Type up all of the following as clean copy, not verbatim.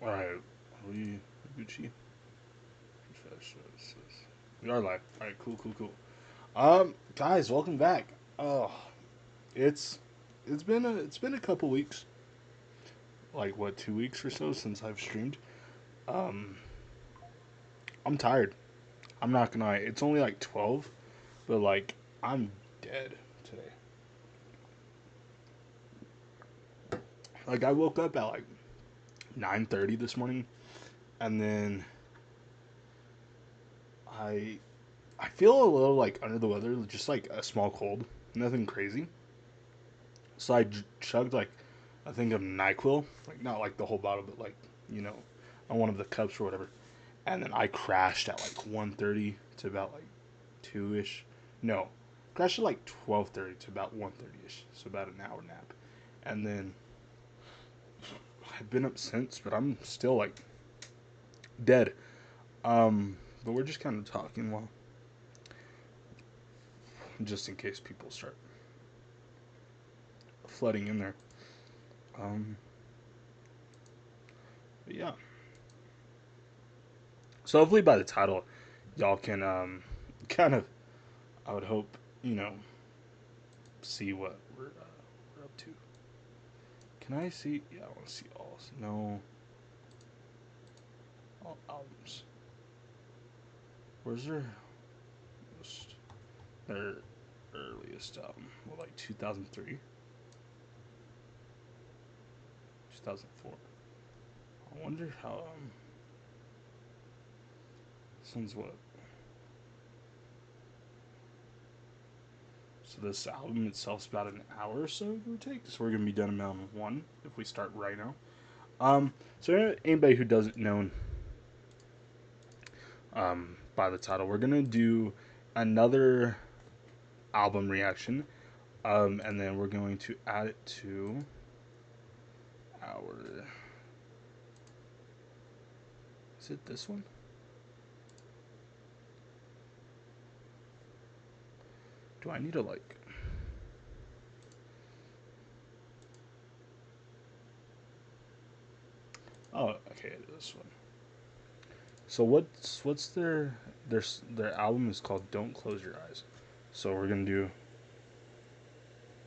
Alright, we Gucci. We are live. Alright, cool. Guys, welcome back. Oh, it's it's been a couple weeks, like what, 2 weeks or so since I've streamed. Um, I'm tired. I'm not gonna lie. It's only like 12, but like I'm dead today. Like I woke up at like 9:30 this morning, and then I I feel a little like under the weather, just like a small cold, nothing crazy. So I chugged like I think of Nyquil, like not like the whole bottle, but like you know, on one of the cups or whatever. And then I crashed at like 1:30 to about like 2ish. No, crashed at like 12:30 to about 1:30 ish. So about an hour nap. And then I've been up since, but I'm still like dead. But we're just kind of talking while, just in case people start flooding in there. Um, but yeah. So hopefully by the title, y'all can kind of, I would hope, you know, see what we're up to. Can I see? Yeah, I want to see all. No, all albums. Where's most, their earliest album? Well, like 2003, 2004. I wonder how this one's what. So this album itself's about an hour or so, give or take. So we're gonna be done around one if we start right now. So anybody who doesn't know by the title, we're gonna do another album reaction, and then we're going to add it to our. Is it this one? Do I need to like? Oh, okay, this one. So what's their album is called "Don't Close Your Eyes." So we're gonna do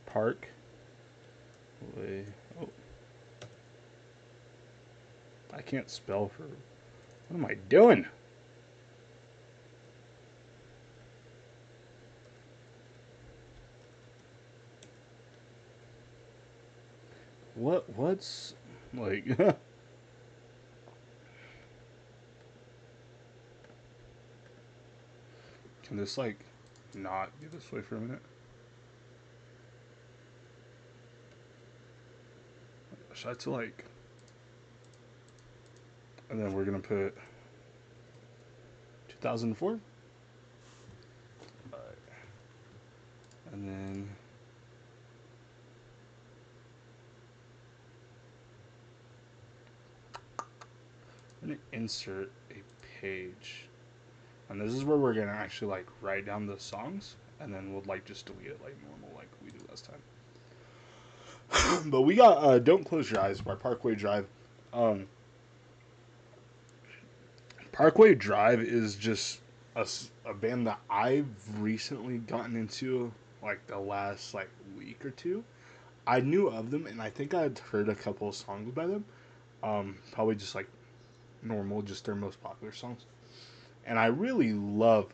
Park Way. Oh, I can't spell for. What am I doing? What's like? Can this like not be this way for a minute? Should I to like? And then we're gonna put 2004. Alright. And then I'm gonna insert a page. And this is where we're gonna actually like write down the songs, and then we'll like just delete it like normal, like we did last time. But we got "Don't Close Your Eyes" by Parkway Drive. Um, Parkway Drive is just a band that I've recently gotten into, like the last like week or two. I knew of them, and I think I'd heard a couple of songs by them. Probably just like normal, just their most popular songs. And I really love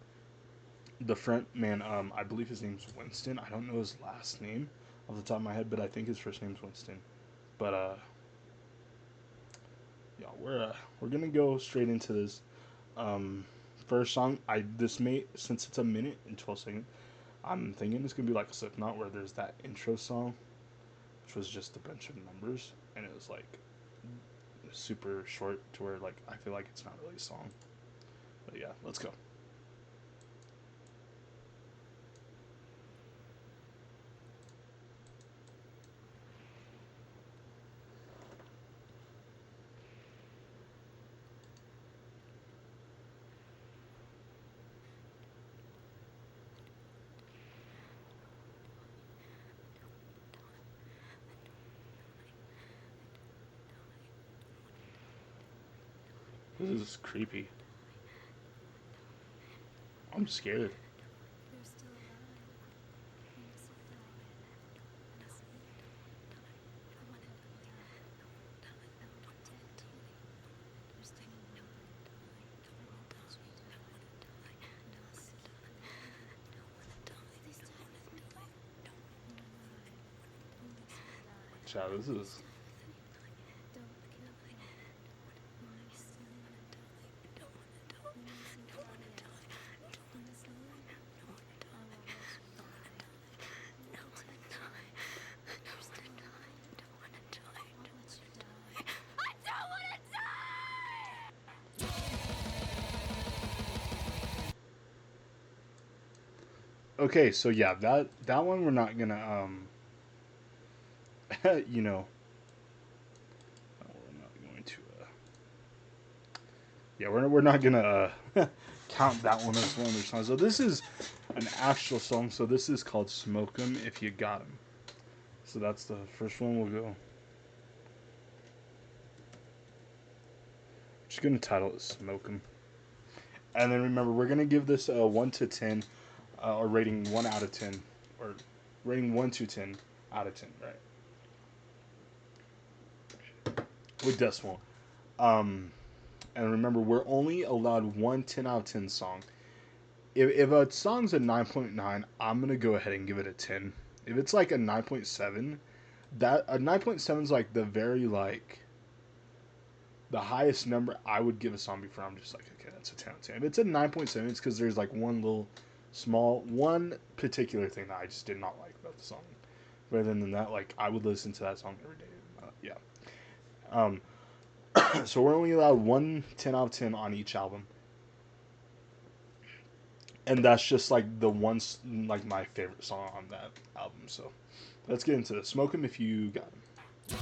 the front man. I believe his name's Winston. I don't know his last name off the top of my head, but I think his first name's Winston. But yeah, we're gonna go straight into this. Um, First song, I this may since it's a minute and 12 seconds. I'm thinking it's gonna be like a Slipknot where there's that intro song, which was just a bunch of numbers, and it was like super short to where like I feel like it's not really a song. But yeah, let's go. This is creepy. I'm scared. Child, this is. Okay, so yeah, that one we're not gonna you know, we're not going to yeah, we're not gonna count that one as one of their songs. So this is an actual song. So this is called "Smoke 'Em If You Got 'Em." So that's the first one we'll go. Just gonna title it "Smoke 'Em," and then remember we're gonna give this a 1 to 10, or rating 1 out of 10, or rating 1 to 10 out of 10, right? With decimal. Um, and remember we're only allowed one 10 out of 10 song. If a song's a 9.9, I'm gonna go ahead and give it a 10. If it's like a 9.7, that a 9.7 is like the very like the highest number I would give a song before I'm just like, okay, that's a 10 out of 10. If it's a 9.7, it's because there's like one particular thing that I just did not like about the song. Rather than that, like I would listen to that song every day. Yeah. Um, so we're only allowed one 10 out of 10 on each album. And that's just like the one, like my favorite song on that album. So let's get into this. Smoke 'Em If You Got 'Em.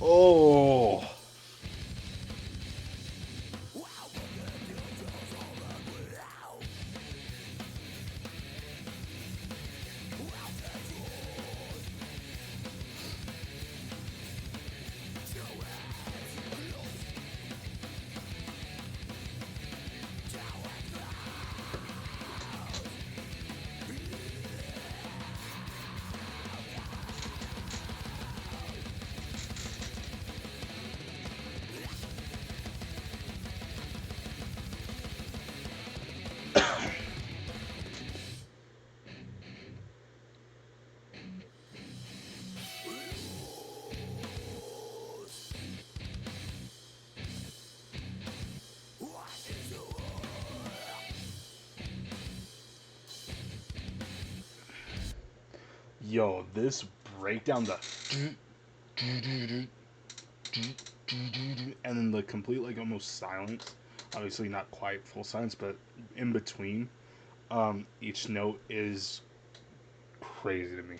Oh, yo, this breakdown, the and then the complete like almost silence. Obviously not quite full silence, but in between, each note is crazy to me.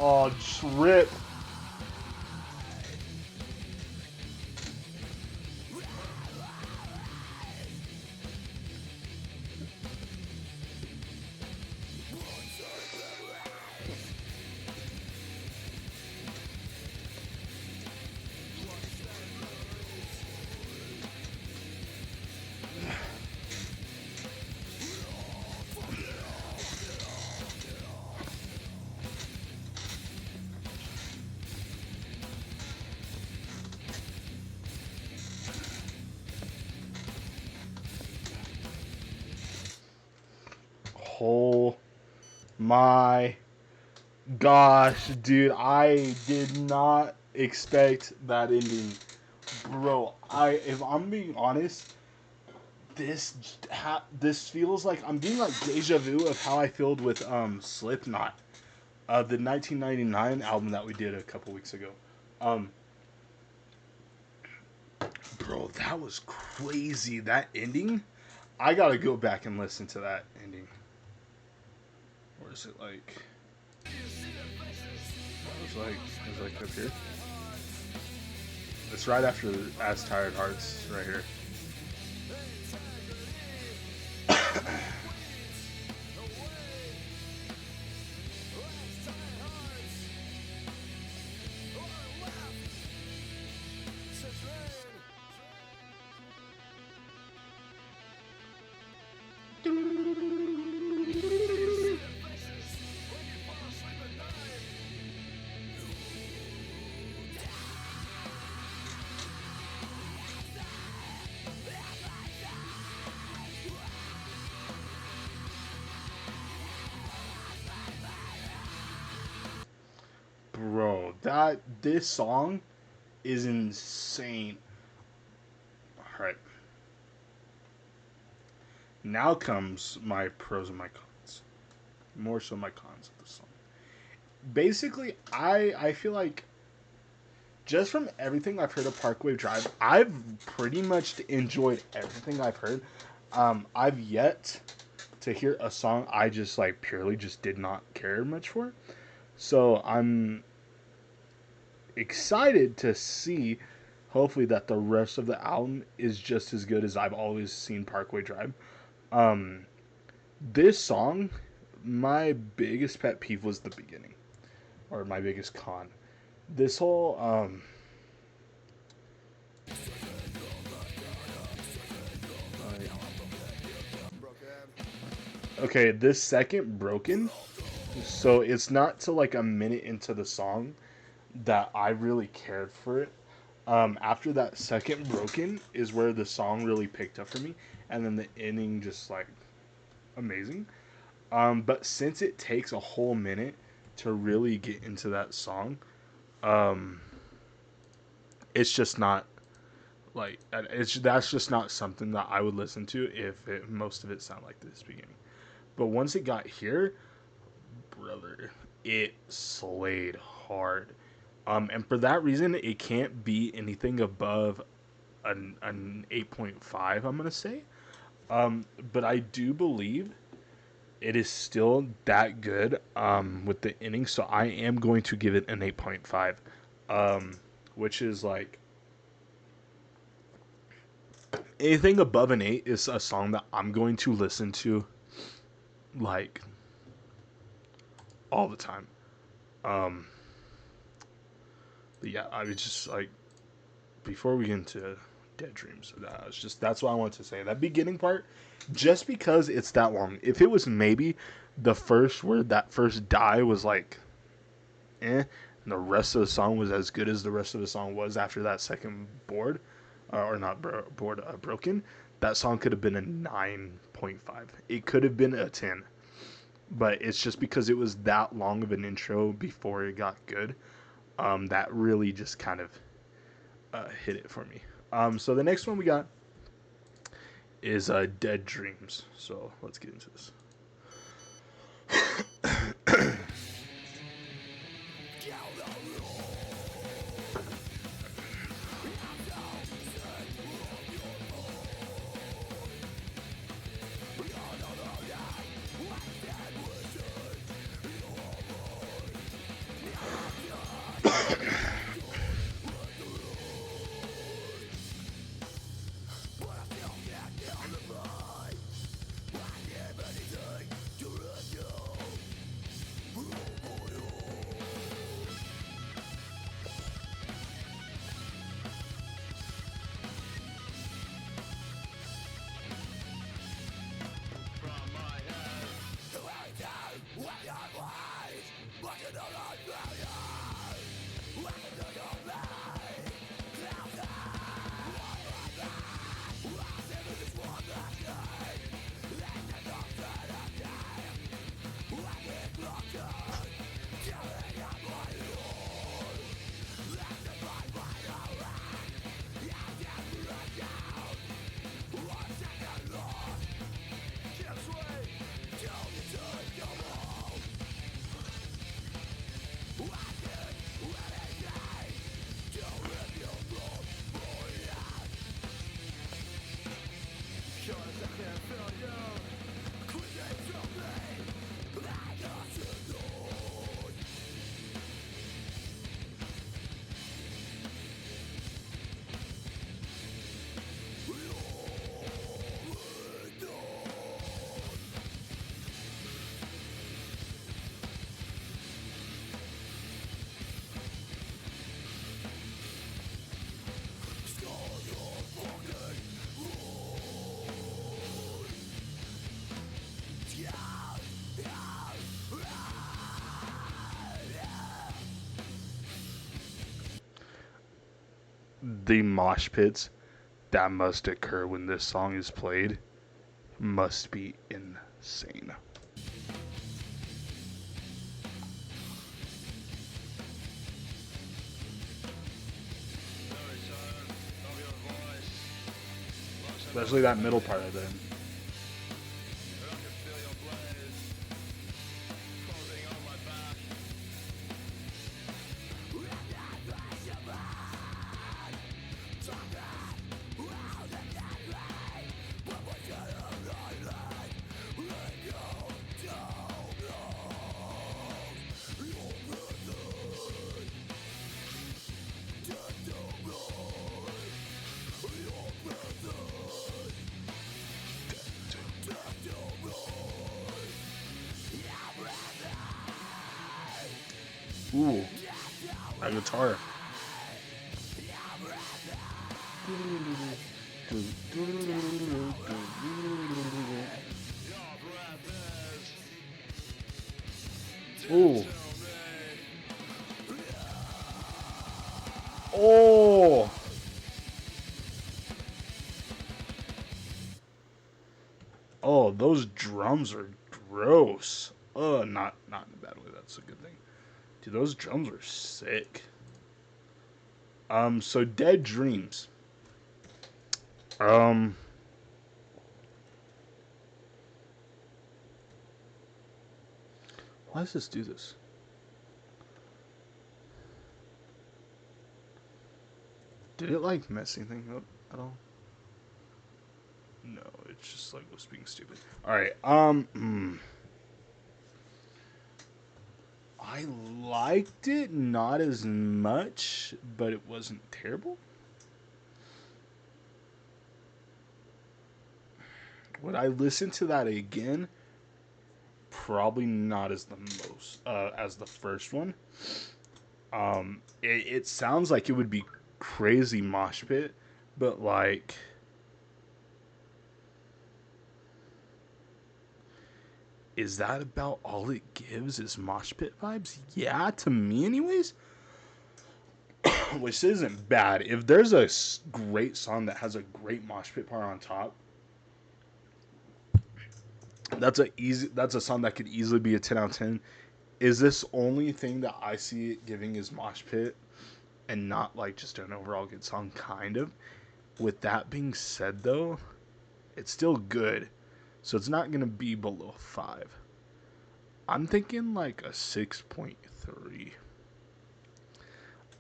Oh, trip. Oh my gosh, dude, I did not expect that ending. Bro, if I'm being honest, this feels like I'm getting like deja vu of how I felt with Slipknot, the 1999 album that we did a couple weeks ago. Um, bro, that was crazy. That ending, I gotta go back and listen to that ending. Where is it like? It was like up here. It's right after As Tired Hearts, right here. Bro, this song is insane. All right, now comes my pros and my cons. More so my cons of the song. Basically, I feel like just from everything I've heard of Parkway Drive, I've pretty much enjoyed everything I've heard. I've yet to hear a song I just like purely just did not care much for. So I'm excited to see, hopefully, that the rest of the album is just as good as I've always seen Parkway Drive. Um, this song, my biggest pet peeve was the beginning, or my biggest con. This whole okay, this second broken, so it's not till like a minute into the song that I really cared for it. After that second broken is where the song really picked up for me, and then the ending just like amazing. But since it takes a whole minute to really get into that song, um, it's just not like it's that's just not something that I would listen to if most of it sounded like this beginning. But once it got here, brother, it slayed hard. And for that reason, it can't be anything above an 8.5. I'm gonna say. But I do believe it is still that good with the innings, so I am going to give it an 8.5, which is like anything above an 8 is a song that I'm going to listen to like all the time. Um, but yeah, I was just like before we get into Dead Dreams, that's what I wanted to say. That beginning part, just because it's that long. If it was maybe the first word, that first die was like and the rest of the song was as good as the rest of the song was after that second board, or not board, broken. That song could have been a 9.5. It could have been a 10, but it's just because it was that long of an intro before it got good. That really just kind of hit it for me. So the next one we got is Dead Dreams. So let's get into this. the mosh pits that must occur when this song is played must be insane. Especially that middle part of it. Ooh, that guitar. Ooh. Oh. Oh, those drums are gross. Not in a bad way. That's a good thing. Dude, those drums are sick. So Dead Dreams. Why does this do this? Did it like mess anything up at all? No, it's just like was being stupid. All right. I liked it, not as much, but it wasn't terrible. Would I listen to that again? Probably not as the most as the first one. It sounds like it would be crazy mosh pit, but like, is that about all it gives? Is mosh pit vibes? Yeah, to me, anyways. Which isn't bad. If there's a great song that has a great mosh pit part on top, that's a song that could easily be a 10 out of 10. Is this only thing that I see it giving is mosh pit and not like just an overall good song? Kind of. With that being said, though, it's still good, so it's not gonna be below 5. I'm thinking like a 6.3.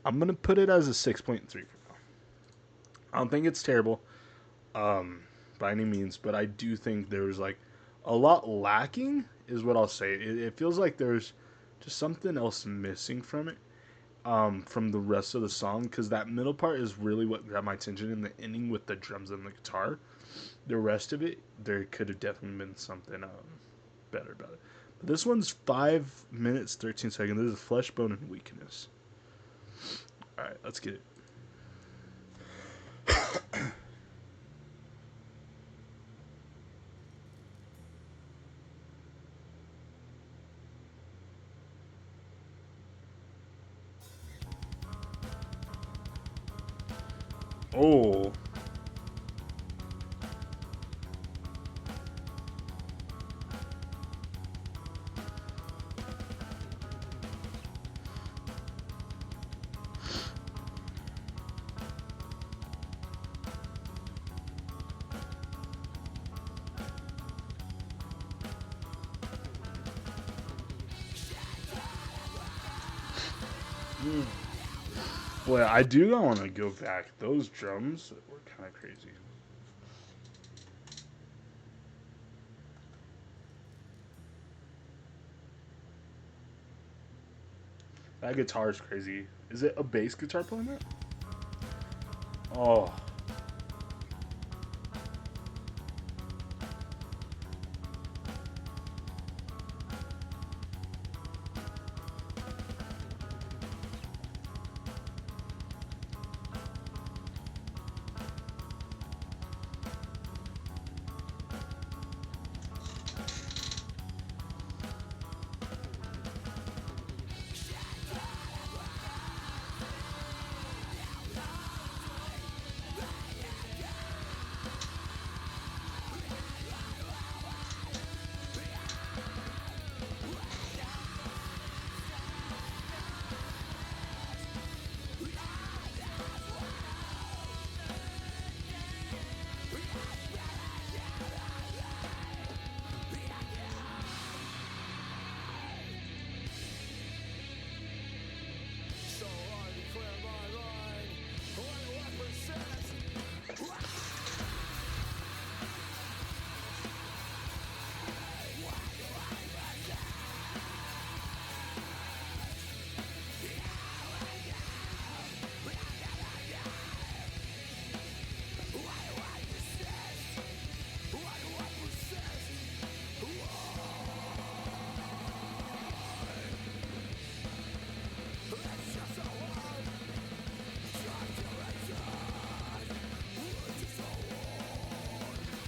I'm gonna put it as a 6.3 for now. I don't think it's terrible, by any means, but I do think there's like a lot lacking, is what I'll say. It feels like there's just something else missing from it, from the rest of the song, because that middle part is really what grabbed my attention, in the ending with the drums and the guitar. The rest of it, there could have definitely been something better about it. But this one's 5 minutes 13 seconds. This is Flesh, Bone, and Weakness. All right, let's get it. Oh. Boy, I do want to go back. Those drums were kind of crazy. That guitar is crazy. Is it a bass guitar playing that? Oh.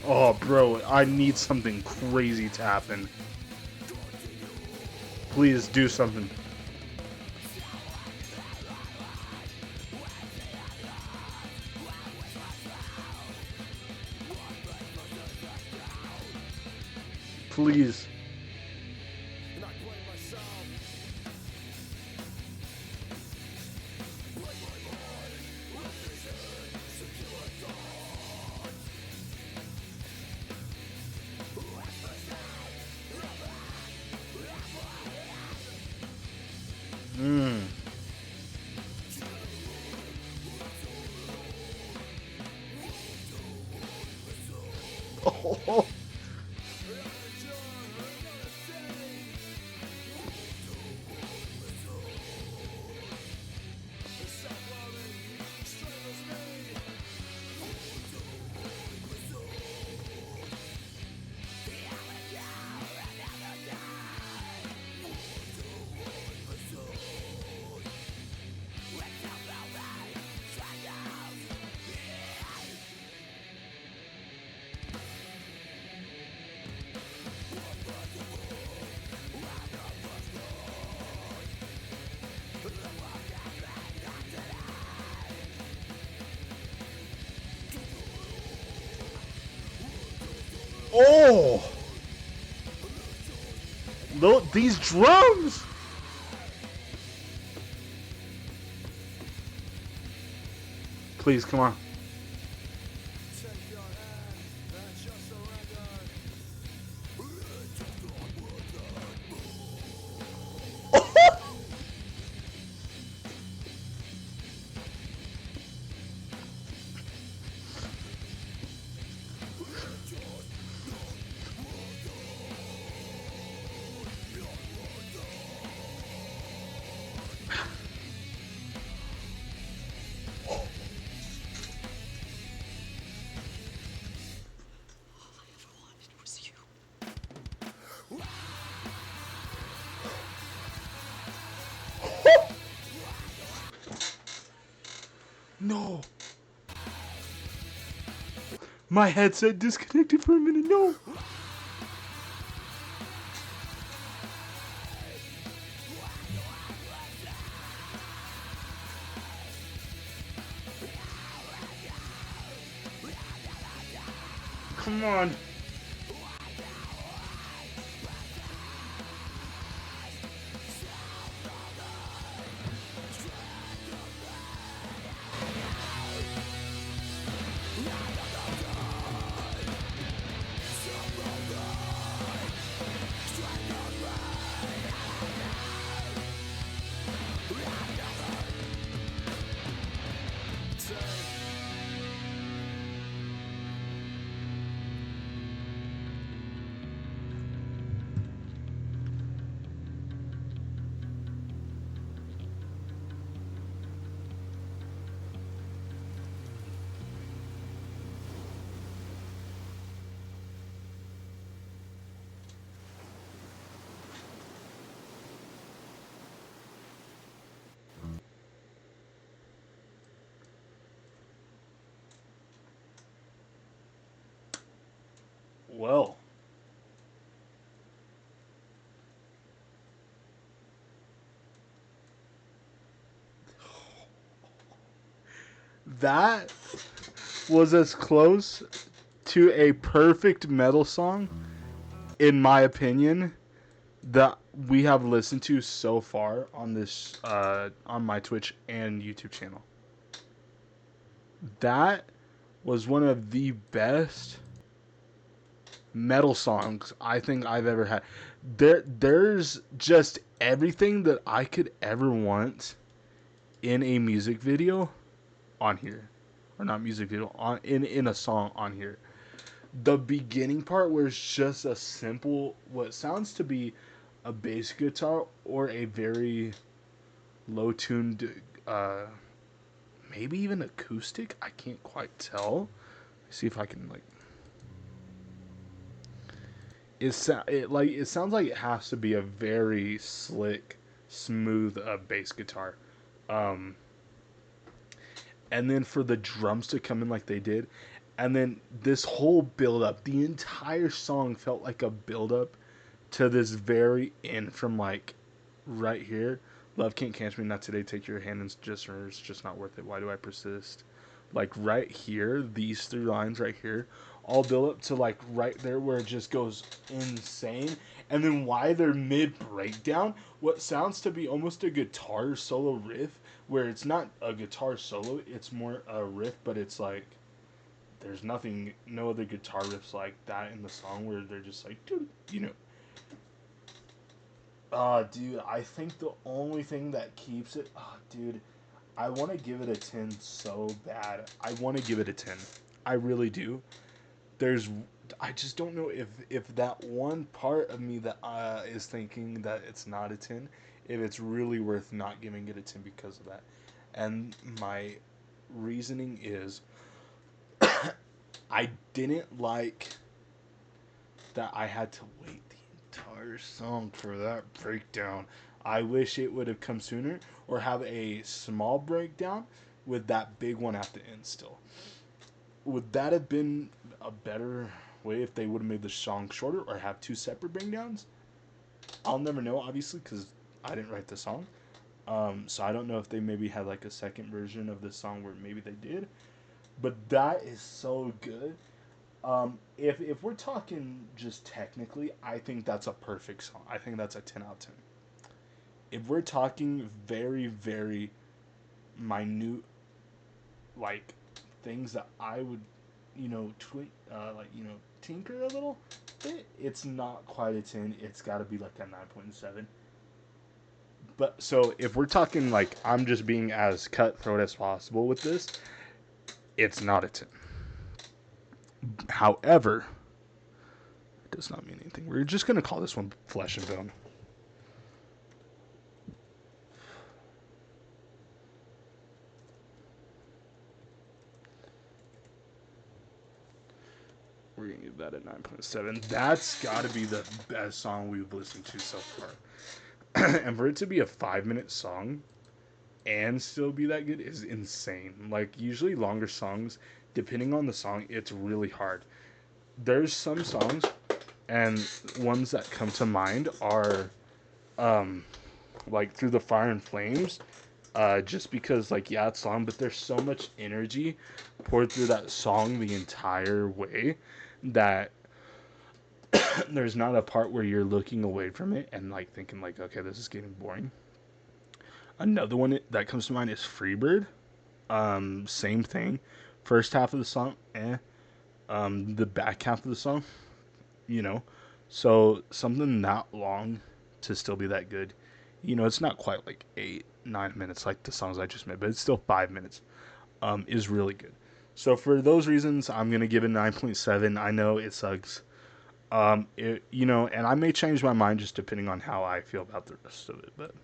Oh, bro, I need something crazy to happen. Please do something. Please. Mmm. Oh. Oh! These drums! Please, come on. No. My headset disconnected for a minute. No. Come on. Well. That was as close to a perfect metal song, in my opinion, that we have listened to so far on this on my Twitch and YouTube channel. That was one of the best metal songs I think I've ever had. There's just everything that I could ever want in a music video on here. Or not music video, on in a song on here. The beginning part where it's just a simple, what sounds to be a bass guitar or a very low tuned maybe even acoustic, I can't quite tell. See if I can like it sounds like it has to be a very slick, smooth bass guitar. Um, and then for the drums to come in like they did, And then this whole build up, the entire song felt like a build up to this very end from like right here. Love can't catch me, not today. Take your hand and just or it's just not worth it. Why do I persist? Like right here, these three lines right here, all build up to like right there where it just goes insane. And then why they're mid breakdown, what sounds to be almost a guitar solo riff, where it's not a guitar solo, it's more a riff, but it's like there's nothing, no other guitar riffs like that in the song where they're just like, dude, you know. Dude, I think the only thing that keeps it, dude, I want to give it a 10 so bad. I want to give it a 10. I really do. There's, I just don't know if that one part of me that is thinking that it's not a 10, if it's really worth not giving it a 10 because of that. And my reasoning is I didn't like that I had to wait the entire song for that breakdown. I wish it would have come sooner or have a small breakdown with that big one at the end still. Would that have been a better way if they would have made the song shorter or have two separate breakdowns? I'll never know, obviously, because I didn't write the song. So I don't know if they maybe had like a second version of the song where maybe they did. But that is so good. If we're talking just technically, I think that's a perfect song. I think that's a 10 out of 10. If we're talking very, very minute, like things that I would, tinker a little bit, it's not quite a 10. It's got to be like a 9.7. But so if we're talking like I'm just being as cutthroat as possible with this, it's not a 10. However, it does not mean anything. We're just going to call this one Flesh and Bone. We're going to give that a 9.7. That's got to be the best song we've listened to so far. And for it to be a 5-minute song and still be that good is insane. Like, usually longer songs, depending on the song, it's really hard. There's some songs, and ones that come to mind are like Through the Fire and Flames, just because like yeah it's long, but there's so much energy poured through that song the entire way that there's not a part where you're looking away from it and like thinking like okay this is getting boring. Another one that comes to mind is Freebird. Same thing, first half of the song the back half of the song, you know, so something that long to still be that good, it's not quite like 8-9 minutes like the songs I just made, but it's still 5 minutes, is really good. So for those reasons I'm gonna give it 9.7. I know it sucks, and I may change my mind just depending on how I feel about the rest of it. But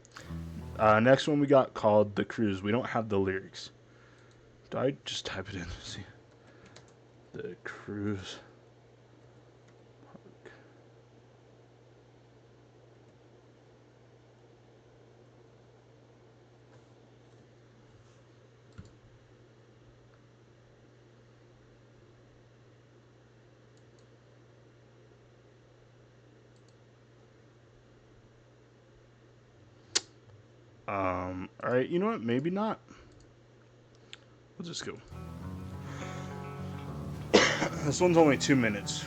next one we got called The Cruise. We don't have the lyrics. Do I just type it in? See, The Cruise. All right, you know what? Maybe not. We'll just go. This one's only 2 minutes.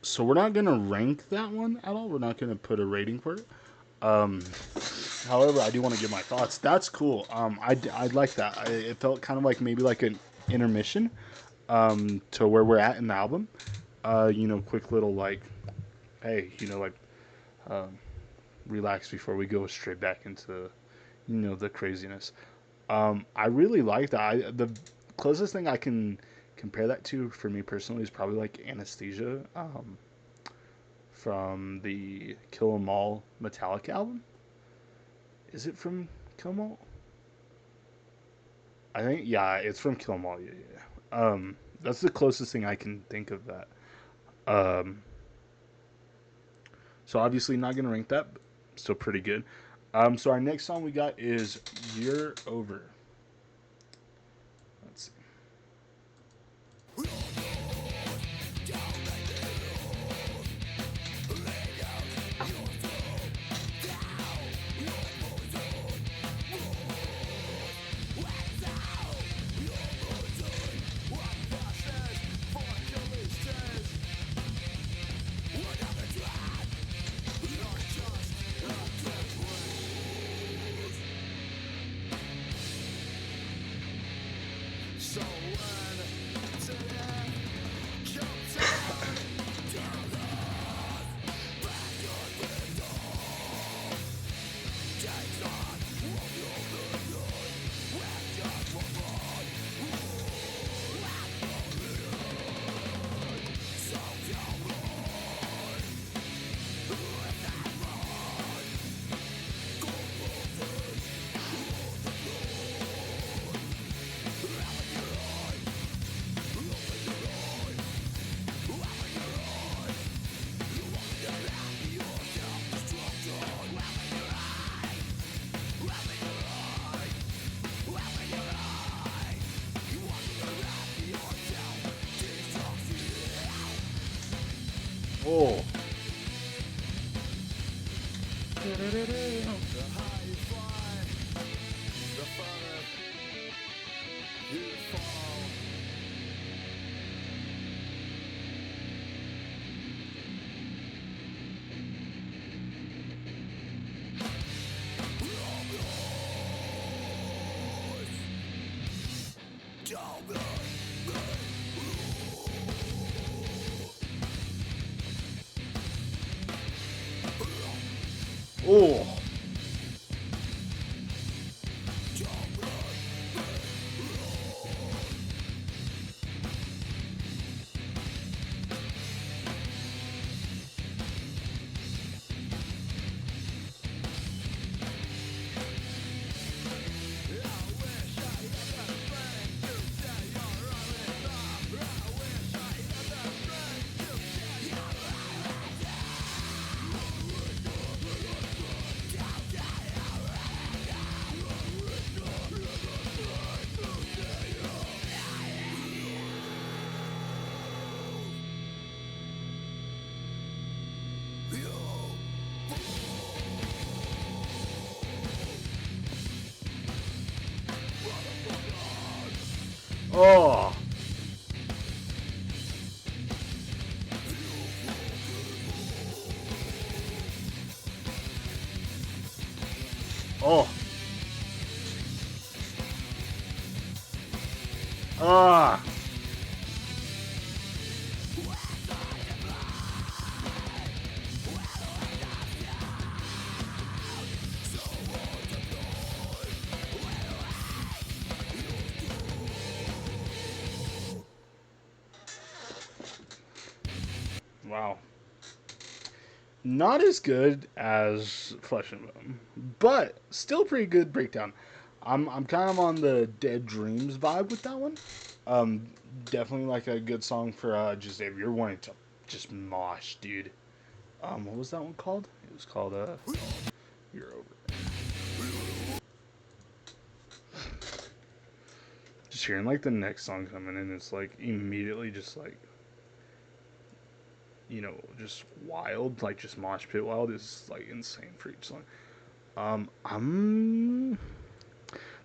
So we're not gonna rank that one at all. We're not gonna put a rating for it. Um, However, I do want to give my thoughts. That's cool. I like that. It felt kind of like maybe like an intermission to where we're at in the album. Quick little like, hey, like um, relax before we go straight back into the craziness. I really like that. The closest thing I can compare that to for me personally is probably like Anesthesia from the Kill 'Em All Metallic album. Is it from Kill 'Em All? I think yeah, it's from Kill 'Em All. Yeah, yeah. That's the closest thing I can think of that. Um, so obviously not gonna rank that, but still pretty good. So our next song we got is "You're Over." Let's oh. Oh. Oh. Oh. Ah. Wow. Not as good as Flesh and Bone, but still pretty good breakdown. I'm kind of on the Dead Dreams vibe with that one. Um, Definitely like a good song for just if you're wanting to just mosh, dude. What was that one called? It was called You're Over. Just hearing like the next song coming in, it's like immediately just like just wild, like just mosh pit wild is like insane for each song. I'm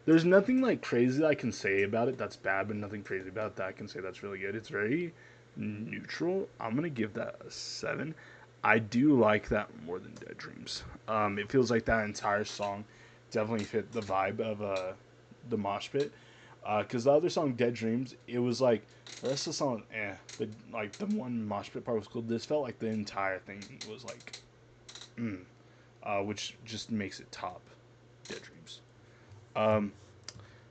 There's nothing like crazy I can say about it that's bad, but nothing crazy about that I can say that's really good. It's very neutral. I'm going to give that a 7. I do like that more than Dead Dreams. It feels like that entire song definitely fit the vibe of the mosh pit. Because the other song, Dead Dreams, it was like the rest of the song, but like the one mosh pit part was cool. This felt like the entire thing was like, which just makes it top Dead Dreams. Um,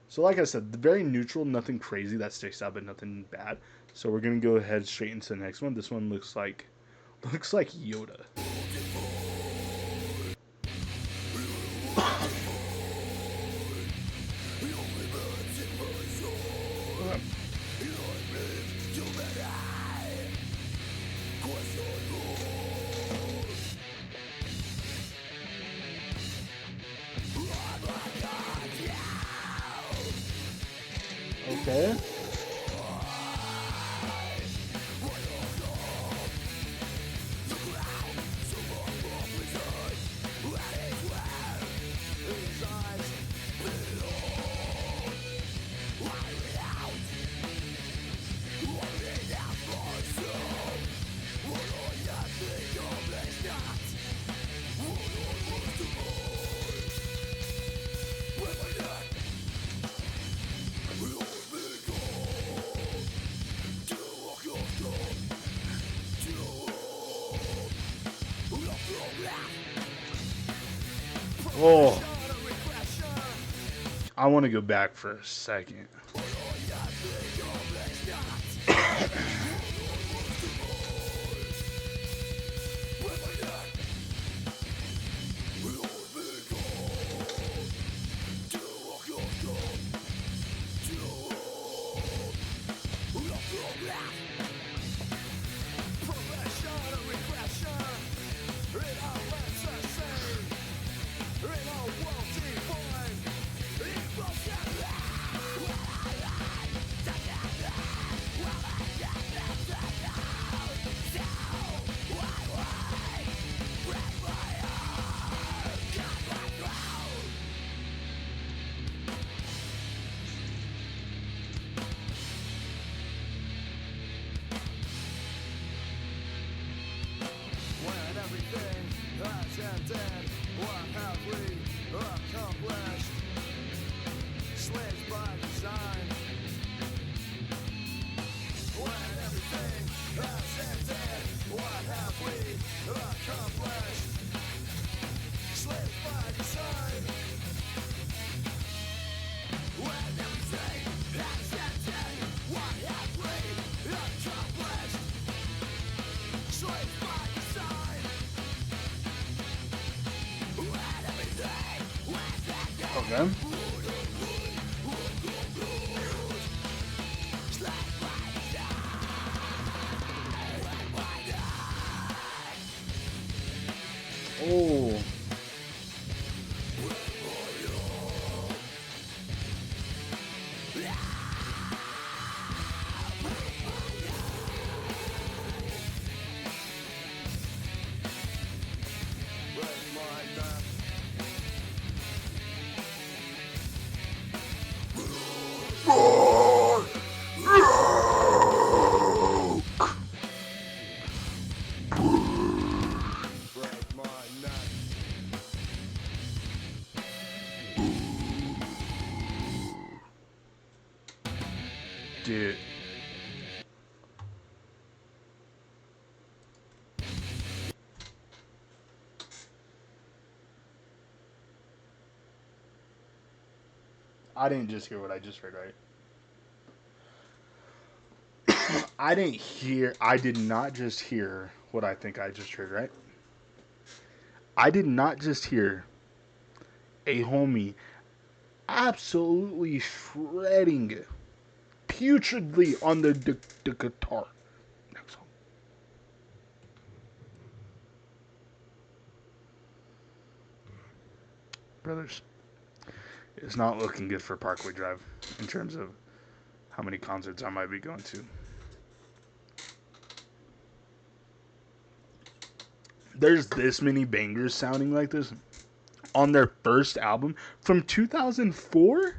so like I said, very neutral, nothing crazy that sticks out, but nothing bad. So we're gonna go ahead straight into the next one. This one looks like Yoda. Okay. Oh, I want to go back for a second. Okay. Oh. Dude. I didn't just hear what I just heard, right? I did not just hear what I think I just heard, right? I did not just hear a homie absolutely shredding putridly on the guitar. Next song. Brothers, it's not looking good for Parkway Drive in terms of how many concerts I might be going to. There's this many bangers sounding like this on their first album from 2004?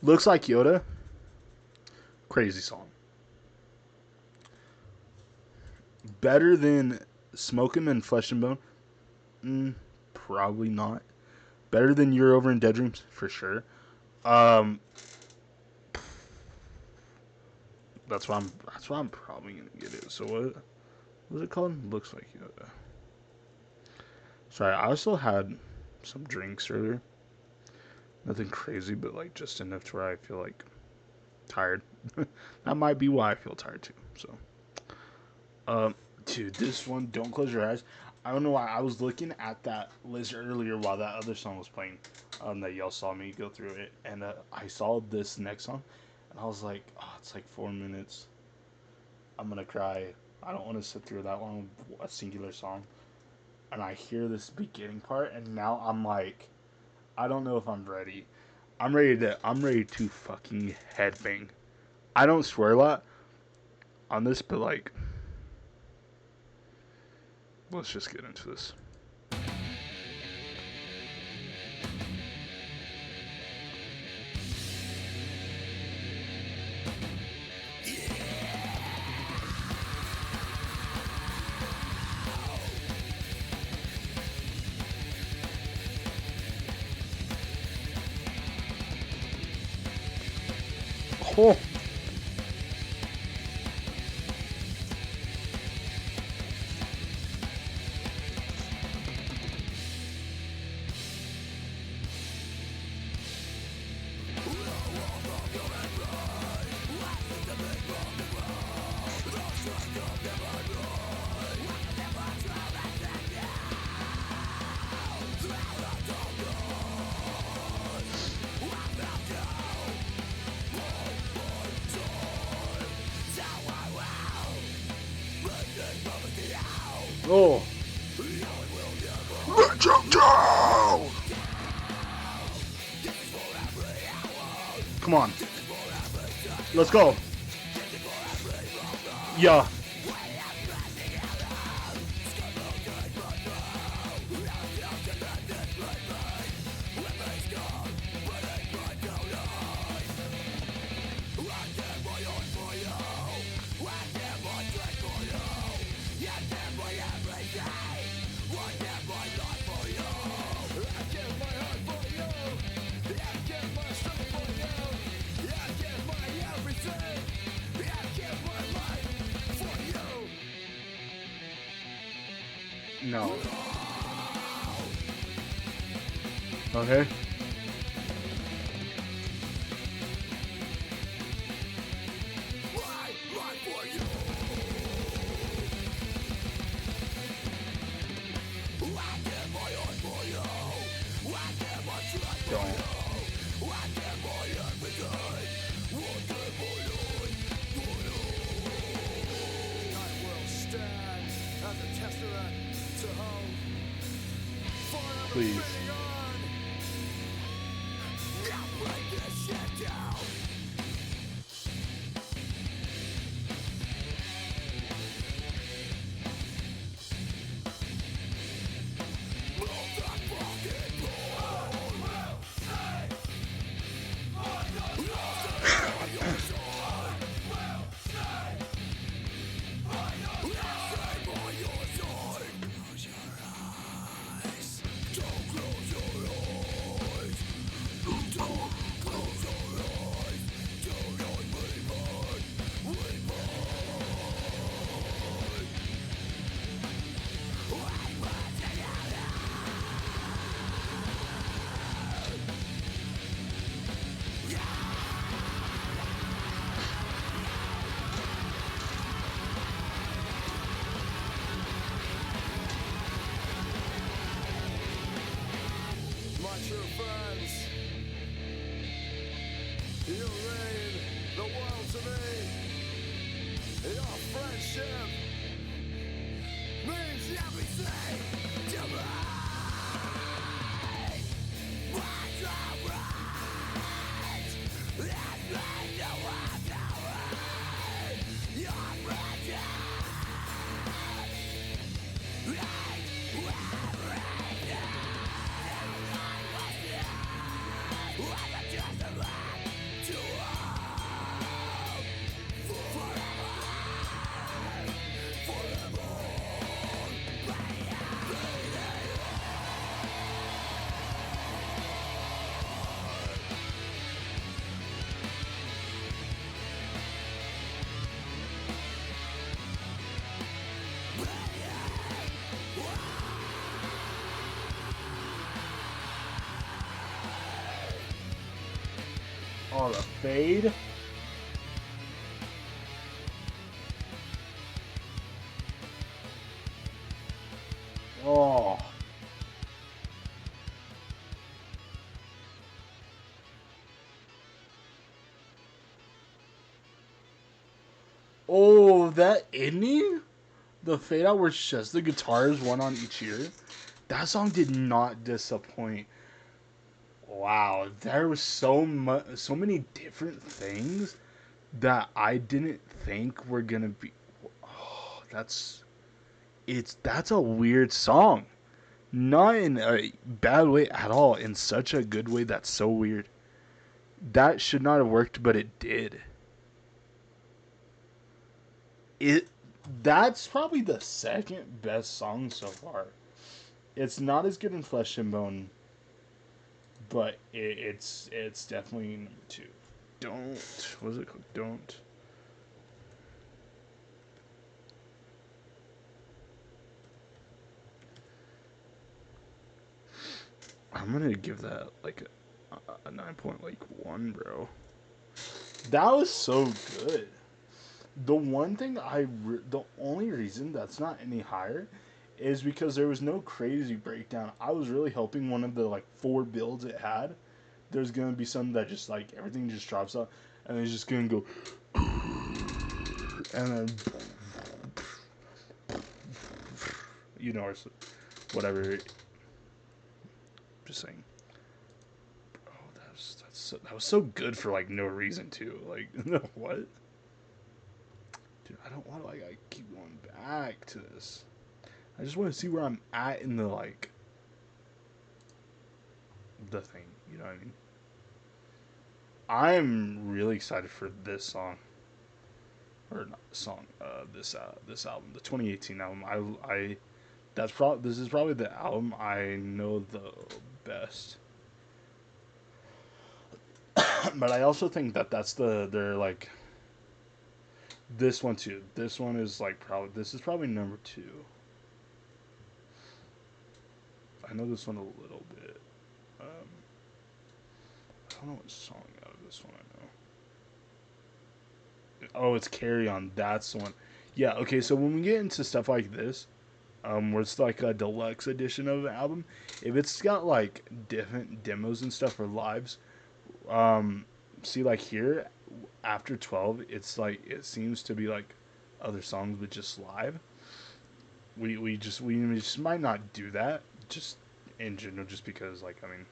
Looks like Yoda. Crazy song. Better than Smoke 'Em and Flesh and Bone? Probably not. Better than You're Over in Dead Dreams? For sure. Um, that's why I'm probably gonna get it. So what's it called? Looks like sorry, I also had some drinks earlier. Nothing crazy, but like just enough to where I feel like tired. That might be why I feel tired too. So, um, dude, this one, Don't Close Your Eyes. I don't know why I was looking at that list earlier while that other song was playing. That y'all saw me go through it, and I saw this next song, and I was like, oh, it's like 4 minutes. I'm gonna cry. I don't want to sit through that long, a singular song. And I hear this beginning part, and now I'm like, I don't know if I'm ready. I'm ready to fucking headbang. I don't swear a lot on this, but like, let's just get into this. Oh. Oh. Let you down! Come on. Let's go. Yeah. No. Okay. Don't. Please. Oh, the fade. Oh. Oh, that ending? The fade out where it's just the guitars, one on each ear. That song did not disappoint. Wow, there was so many different things that I didn't think were gonna be. Oh, that's a weird song. Not in a bad way at all. In such a good way that's so weird. That should not have worked, but it did. It That's probably the second best song so far. It's not as good in Flesh and Bone, but it's definitely number two. Don't What was it called? Don't. I'm gonna give that like a 9.1, bro. That was so good. The one thing the only reason that's not any higher is because there was no crazy breakdown. I was really hoping one of the like four builds it had, there's gonna be some that just like everything just drops out and it's just gonna go and then or whatever. Just saying. Oh, that was so good for like no reason too. Like what? Dude, I don't want to like I keep going back to this. I just want to see where I'm at in the like the thing. You know what I mean? I'm really excited for this song or not song. This album, the 2018 album. This is probably the album I know the best. But I also think that they're like this one too. This one is like probably this is probably number two. I know this one a little bit. I don't know what song out of this one I know. Oh, it's Carry On. That's the one. Yeah. Okay. So when we get into stuff like this, where it's like a deluxe edition of an album, if it's got like different demos and stuff or lives, um, see like here after 12, it's like it seems to be like other songs but just live. We just might not do that just in general, just because like I mean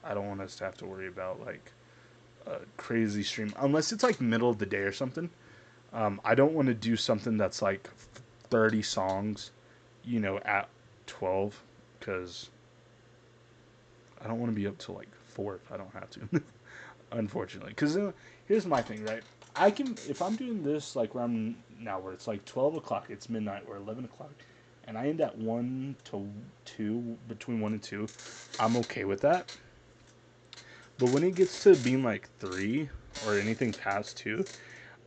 I don't want us to have to worry about like a crazy stream unless it's like middle of the day or something. I don't want to do something that's like 30 songs, at 12, because I don't want to be up till like 4 if I don't have to. Unfortunately, because here's my thing, right? I can if I'm doing this like where I'm now, where it's like 12 o'clock, it's midnight or 11 o'clock, and I end at 1 to 2, between 1 and 2. I'm okay with that. But when it gets to being like 3 or anything past 2,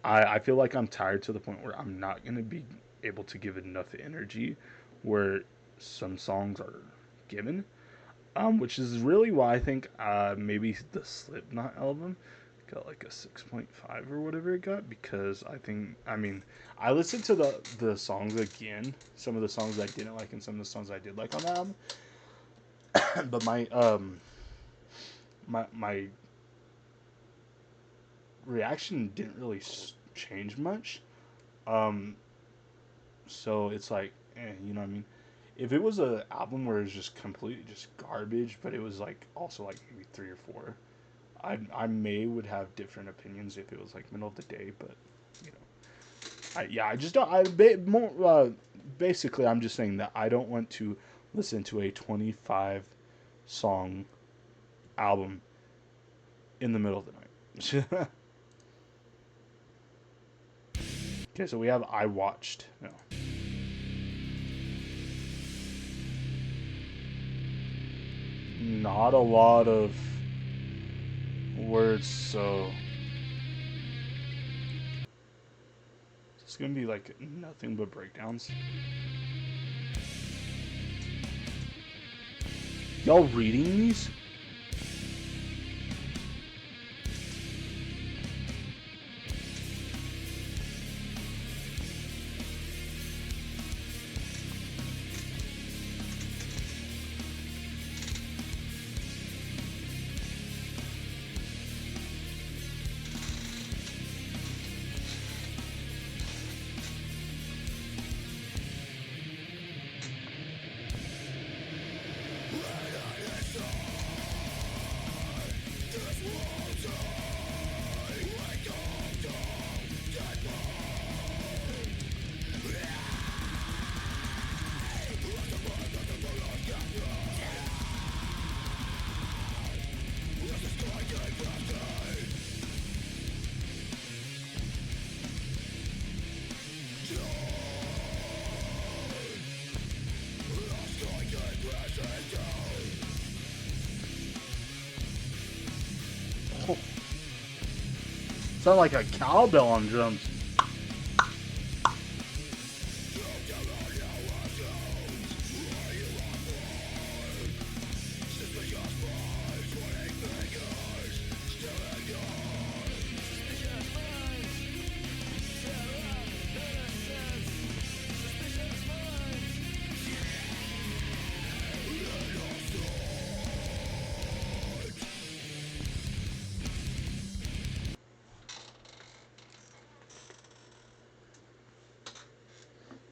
I feel like I'm tired to the point where I'm not gonna be able to give enough energy where some songs are given. Which is really why I think maybe the Slipknot album got like a 6.5 or whatever it got, because I mean I listened to the songs again, some of the songs I didn't like and some of the songs I did like on the album, but my reaction didn't really change much. Um, so it's like, you know what I mean? If it was an album where it was just completely just garbage, but it was like also like maybe 3 or 4, I may would have different opinions if it was like middle of the day. But you know, I just don't. More basically, I'm just saying that I don't want to listen to a 25 song album in the middle of the night. Okay, so we have I watched. No. Not a lot of words, so it's gonna be like nothing but breakdowns. Y'all reading these? Sound like a cowbell on drums.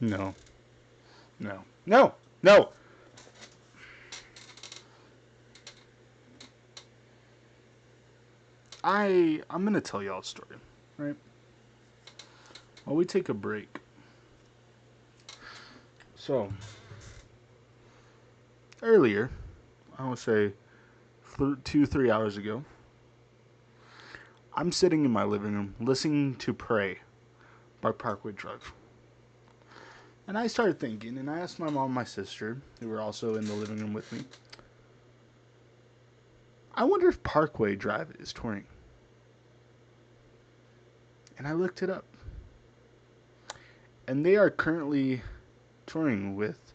No. No. No! No! I'm gonna tell y'all a story, right? While we take a break. So, earlier, I would say 2-3 hours ago, I'm sitting in my living room listening to Pray by Parkway Drive. And I started thinking, and I asked my mom and my sister, who were also in the living room with me, I wonder if Parkway Drive is touring. And I looked it up. And they are currently touring with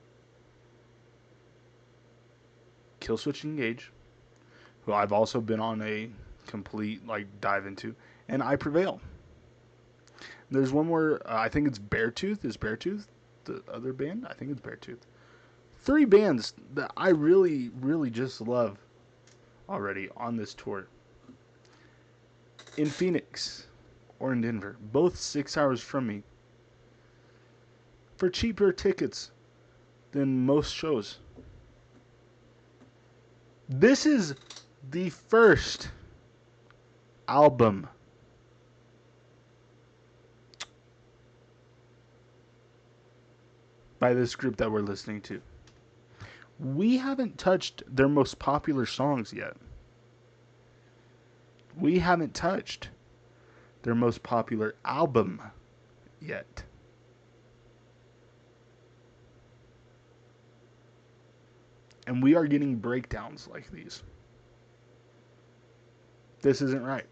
Killswitch Engage, who I've also been on a complete dive into, and I Prevail. There's one more, I think it's Beartooth. Is Beartooth the other band? I think it's Beartooth. 3 bands that I really, really just love already on this tour. In Phoenix or in Denver, both 6 hours from me, for cheaper tickets than most shows. This is the first album by this group that we're listening to. We haven't touched their most popular songs yet. We haven't touched their most popular album yet. And we are getting breakdowns like these. This isn't right.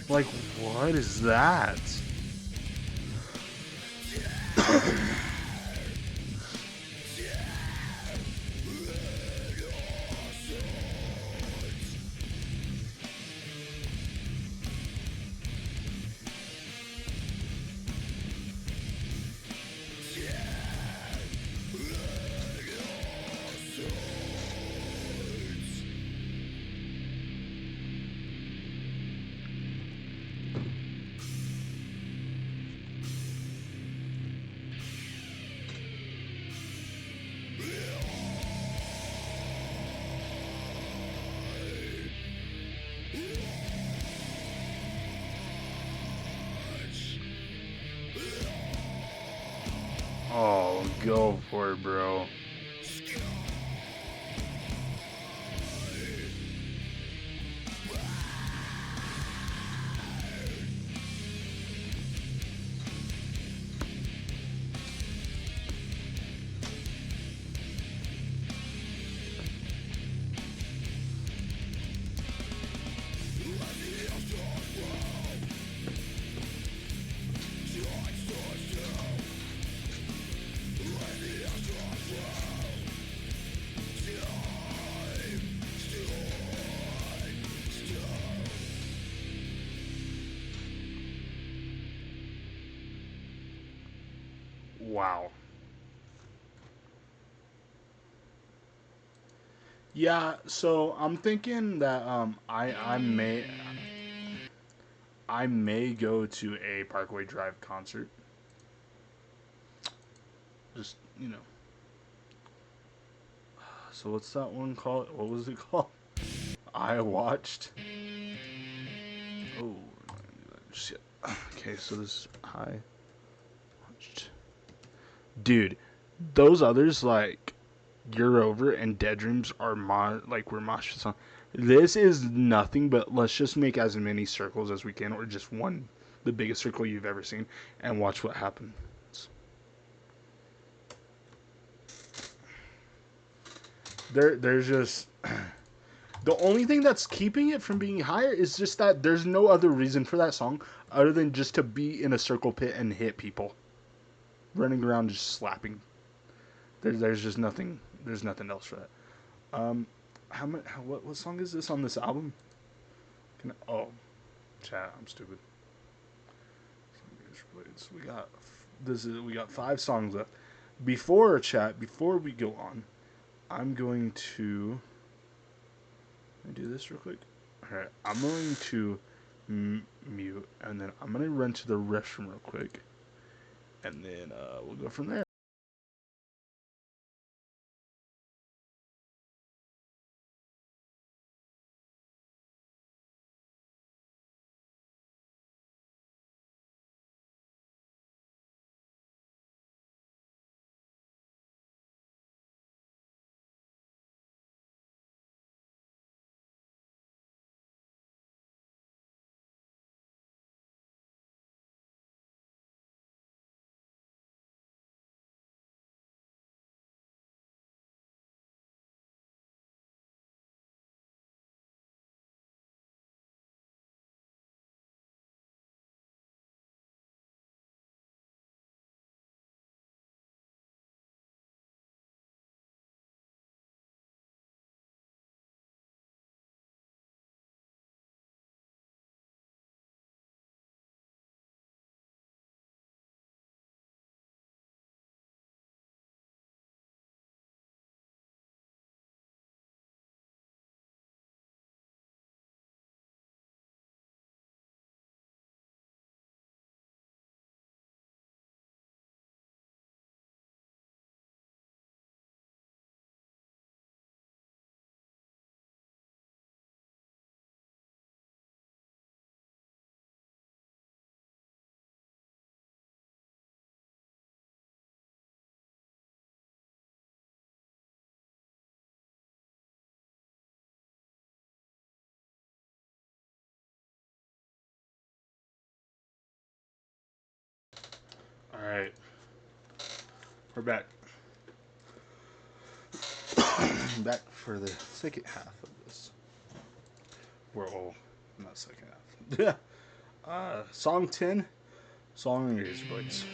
Like, what is that? Oh, go for it, bro. Wow. Yeah, so I'm thinking that I may go to a Parkway Drive concert. Just, you know. So what's that one called? What was it called? I watched. Oh, shit. Okay, so this I watched. Dude, those others You're Over and Dead Dreams are we're mosh song. This is nothing but let's just make as many circles as we can, or just one, the biggest circle you've ever seen, and watch what happens. There's just the only thing that's keeping it from being higher is just that there's no other reason for that song other than just to be in a circle pit and hit people, running around just slapping. There's just nothing. There's nothing else for that. What song is this on this album? Chat. I'm stupid. We got 5 songs left. Before we go on, I'm going to do this real quick. All right, I'm going to mute, and then I'm gonna run to the restroom real quick, and then we'll go from there. All right, we're back. Back for the second half of this. Not second half. Song 10, Song on Your Razor Blades.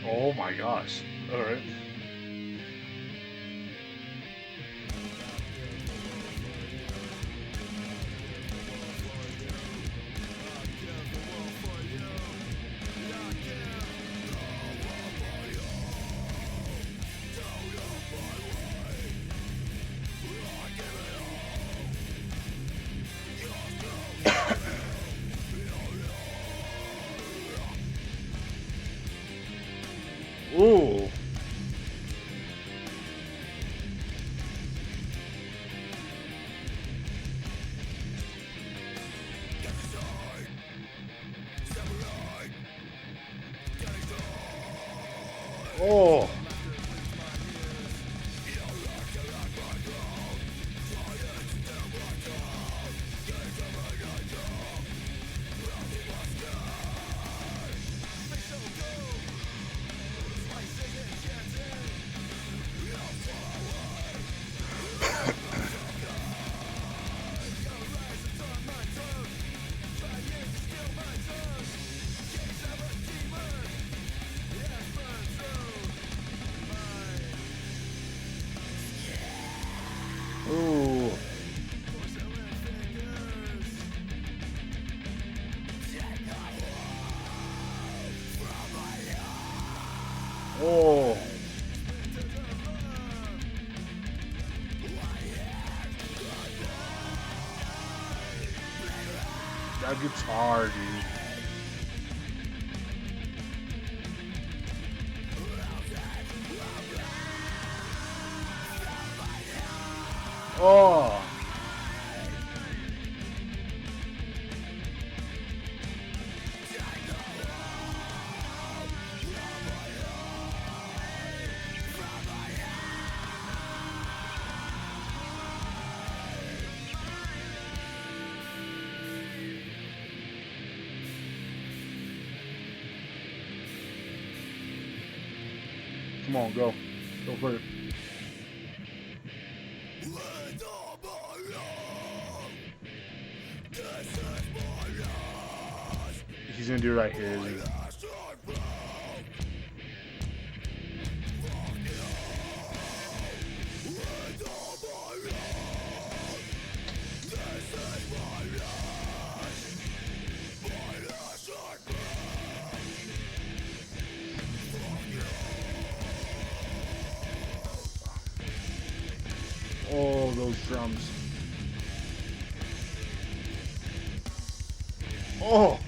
Oh my gosh. All right. Ooh. Oh. Ooh. Oh. That guitar, dude. Oh. Come on, go. Go for it. He's gonna do it right here, isn't he? Oh, those drums. Oh!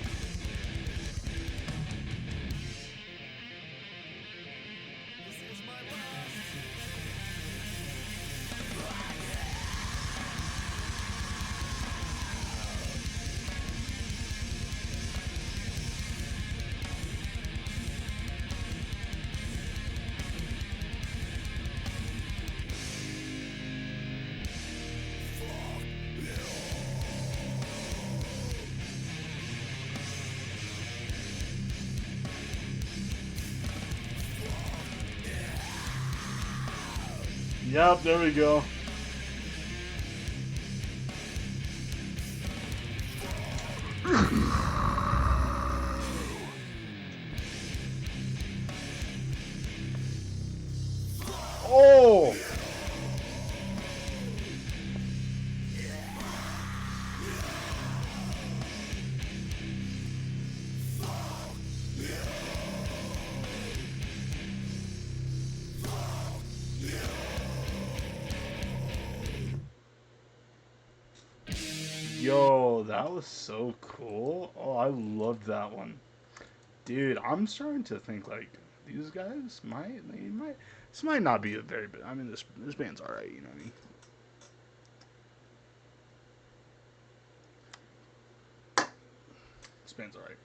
Yep, there we go. Oh! Yo, that was so cool. Oh, I loved that one. Dude, I'm starting to think like these guys might this might not be a very big. I mean, this band's alright, you know what I mean? This band's alright.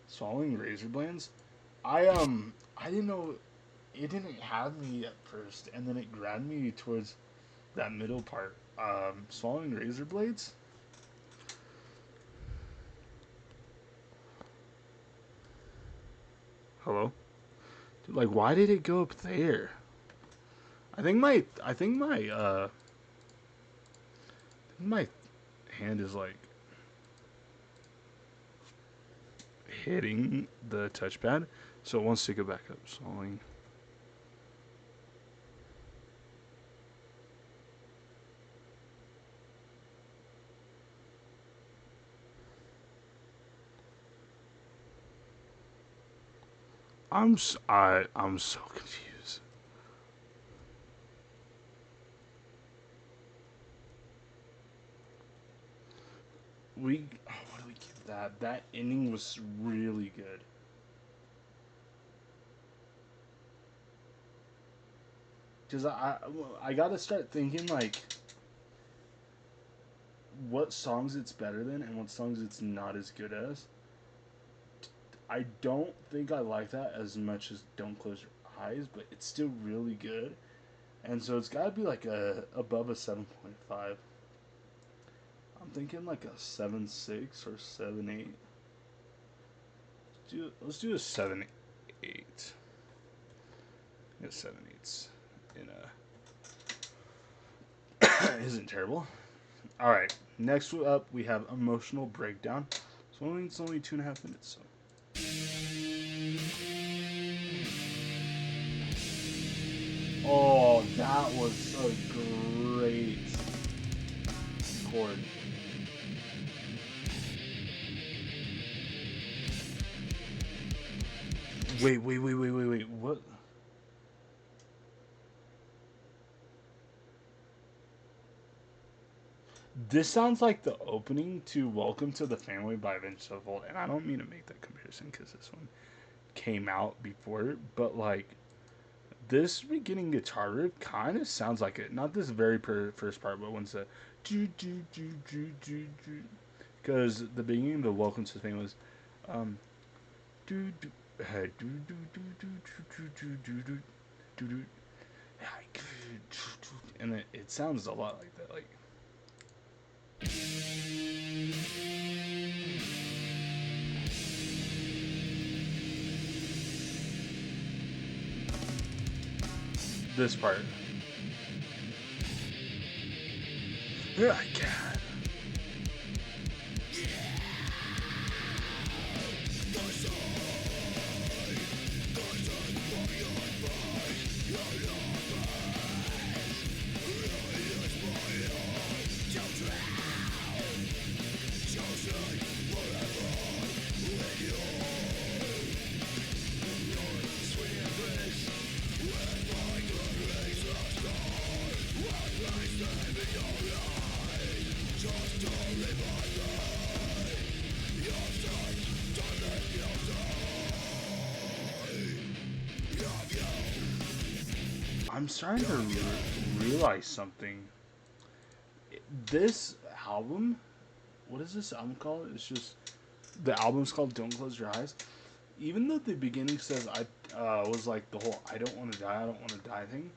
Swallowing razor blades. I didn't know it didn't have me at first, and then it grabbed me towards that middle part. Swallowing razor blades. Hello? Dude, like, why did it go up there? I think my hand is like hitting the touchpad, so it wants to go back up. Swallowing. I'm so confused. What do we give that? That ending was really good. Cause I gotta start thinking like what songs it's better than and what songs it's not as good as. I don't think I like that as much as Don't Close Your Eyes, but it's still really good. And so it's gotta be like a above a 7.5. I'm thinking like a 7.6 or 7.8. Let's do a 7.8. Yeah, 7.8s in a isn't terrible. All right, next up we have Emotional Breakdown. It's only 2.5 minutes. So. Oh, that was a great chord. Wait. What? This sounds like the opening to Welcome to the Family by Avenged Sevenfold, and I don't mean to make that comparison because this one came out before it, but like this beginning guitar riff kind of sounds like it. Not this very first part, but once the do do do do do do, because the beginning of the Welcome to the Family was um do do do do do do do do do do do do, and it sounds a lot like that, like. This part. Yeah, I can. I'm starting to realize something. This album, what is this album called? It's just the album's called "Don't Close Your Eyes." Even though the beginning says I was like the whole "I don't want to die, I don't want to die" thing.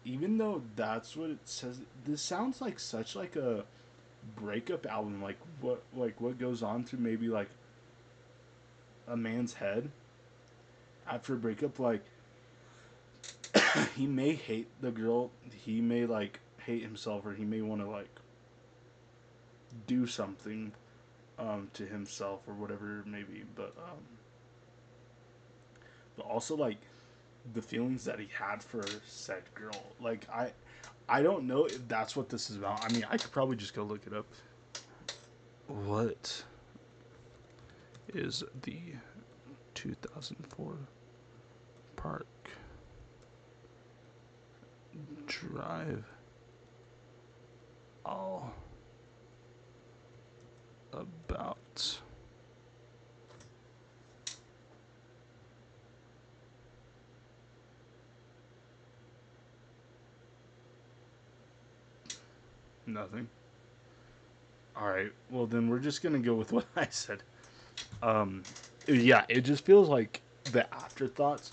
Even though that's what it says, this sounds like such like a breakup album. Like what goes on through maybe like a man's head after a breakup. Like he may hate the girl, he may like hate himself, or he may want to like do something to himself or whatever it may be. But also like the feelings that he had for said girl. Like I don't know if that's what this is about. I mean, I could probably just go look it up. What is the 2004 Park Drive all about? Nothing. All right. Well, then we're just gonna go with what I said. Um, yeah, it just feels like the afterthoughts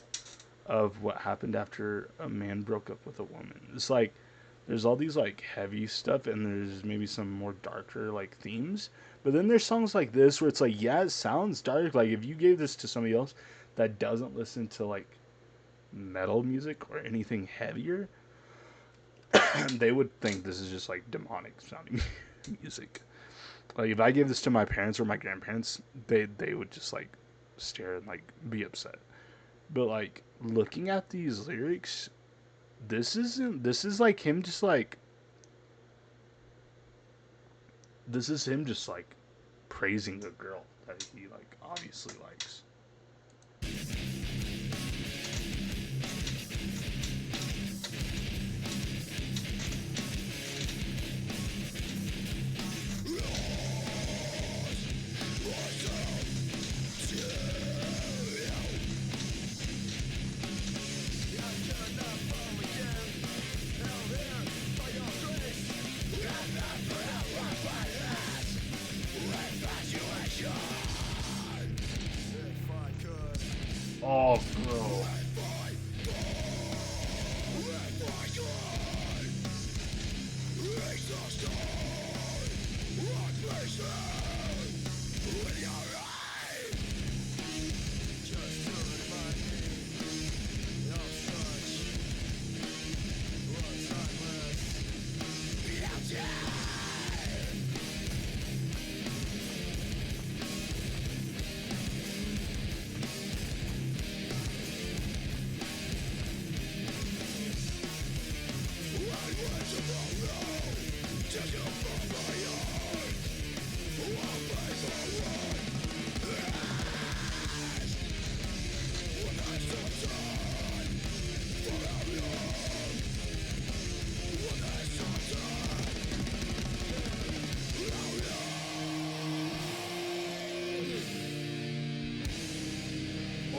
of what happened after a man broke up with a woman. It's like there's all these like heavy stuff, and there's maybe some more darker like themes. But then there's songs like this where it's like, yeah, it sounds dark. Like if you gave this to somebody else that doesn't listen to like metal music or anything heavier, they would think this is just like demonic sounding music. Like if I gave this to my parents or my grandparents, they would just like stare and like be upset. But like looking at these lyrics, this is like him just like this is him just like praising a girl that he like obviously likes. Oh, bro.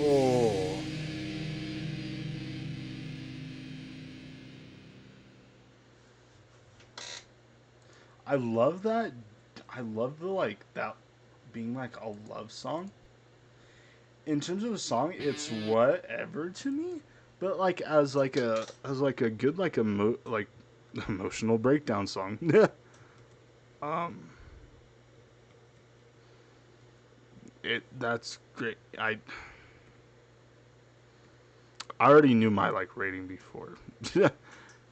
Oh, I love that. I love the like that being like a love song. In terms of a song, it's whatever to me. But like as like a good like like emotional breakdown song. um, it that's great. I already knew my like rating before.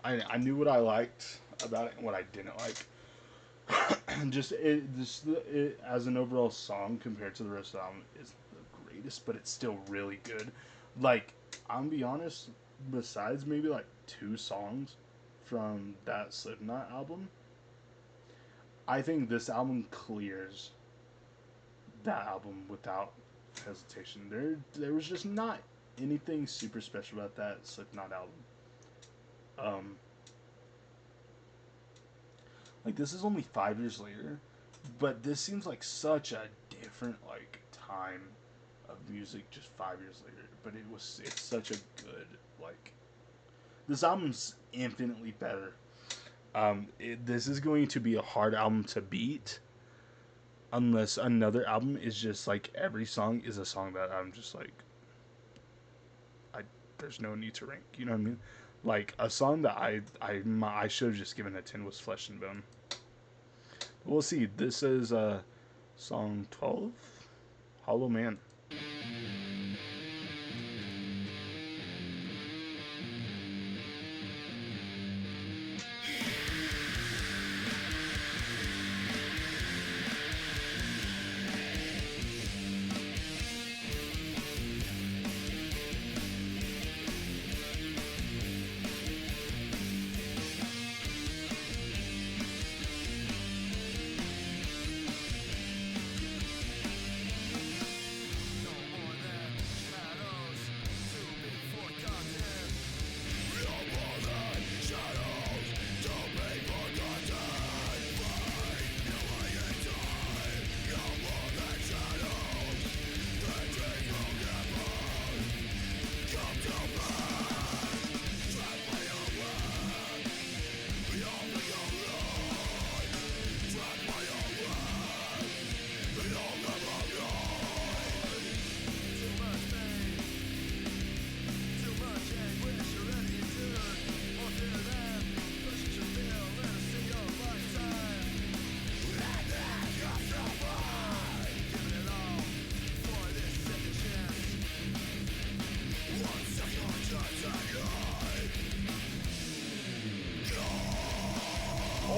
I knew what I liked about it and what I didn't like. It as an overall song compared to the rest of the album is the greatest, but it's still really good. Like I'm gonna be honest, besides maybe like two songs from that Slipknot album, I think this album clears that album without hesitation. There was just not anything super special about that Slipknot album. Um, like this is only 5 years later, but this seems like such a different like time of music just 5 years later. But it's such a good like this album's infinitely better. This is going to be a hard album to beat unless another album is just like every song is a song that I'm just like I there's no need to rank. You know what I mean? Like a song that I should have just given a 10 was Flesh and Bone. We'll see. This is song 12, Hollow Man.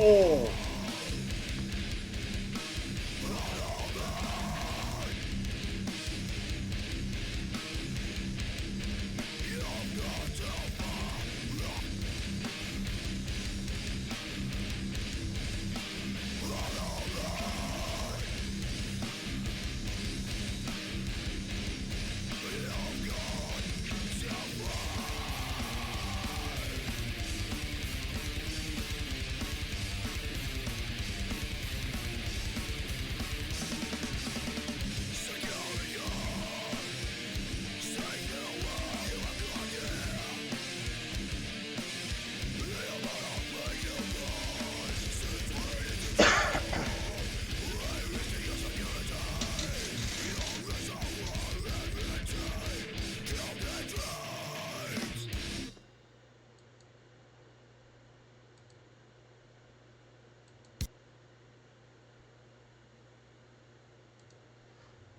Oh.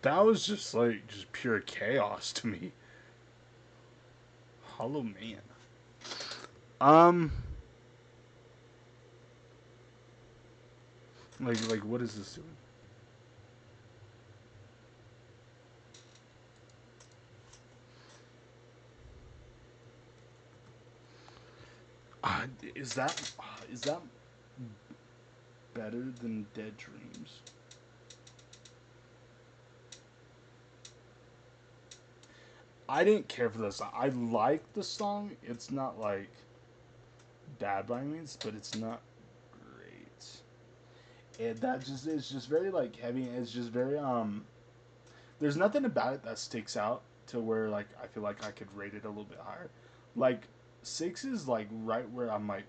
That was just like just pure chaos to me. Hollow Man. Um, like what is this doing? Uh, is that is that better than Dead Dreams? I didn't care for this song. I like the song. It's not like bad by any means, but it's not great. And that just it's just very like heavy. It's just very There's nothing about it that sticks out to where like I feel like I could rate it a little bit higher. Like 6 is like right where I'm like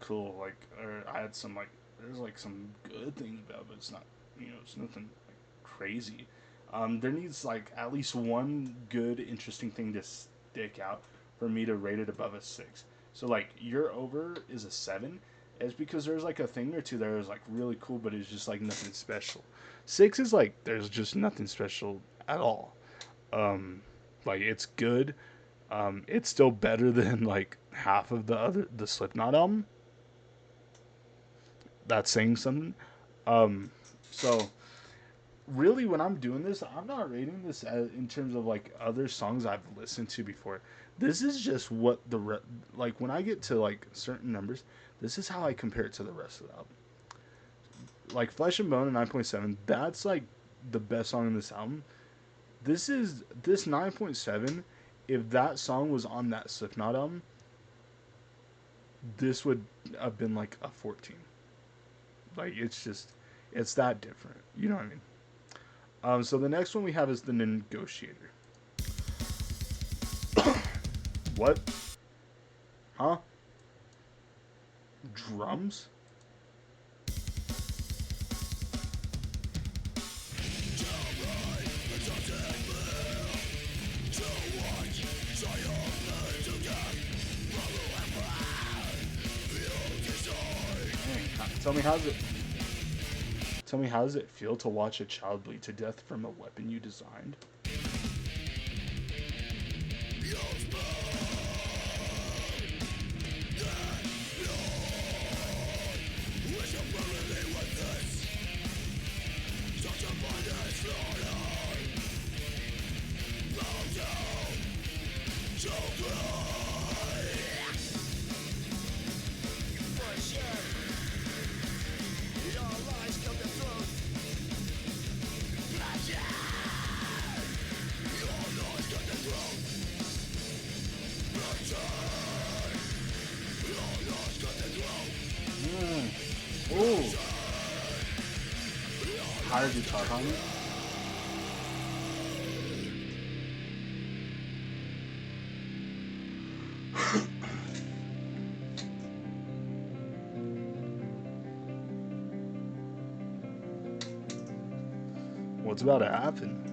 cool. Like or I had some like there's like some good things about it, but it's not it's nothing like crazy. There needs like at least one good interesting thing to stick out for me to rate it above a 6. So like You're Over is a 7. It's because there's like a thing or two that was like really cool, but it's just like nothing special. 6 is like there's just nothing special at all. Um, Like it's good. It's still better than like half of the Slipknot album. That's saying something. Um, so really, when I'm doing this, I'm not rating this in terms of like other songs I've listened to before. This is just what like when I get to like certain numbers, this is how I compare it to the rest of the album. Like Flesh and Bone and 9.7, that's like the best song in this album. This 9.7. If that song was on that Slipknot album, this would have been like a 14. Like it's that different. You know what I mean? So the next one we have is the Negotiator. What? Huh? Drums? Tell me how's it? Tell me how does it feel to watch a child bleed to death from a weapon you designed? Ooh. Higher guitar harmony. What's about to happen?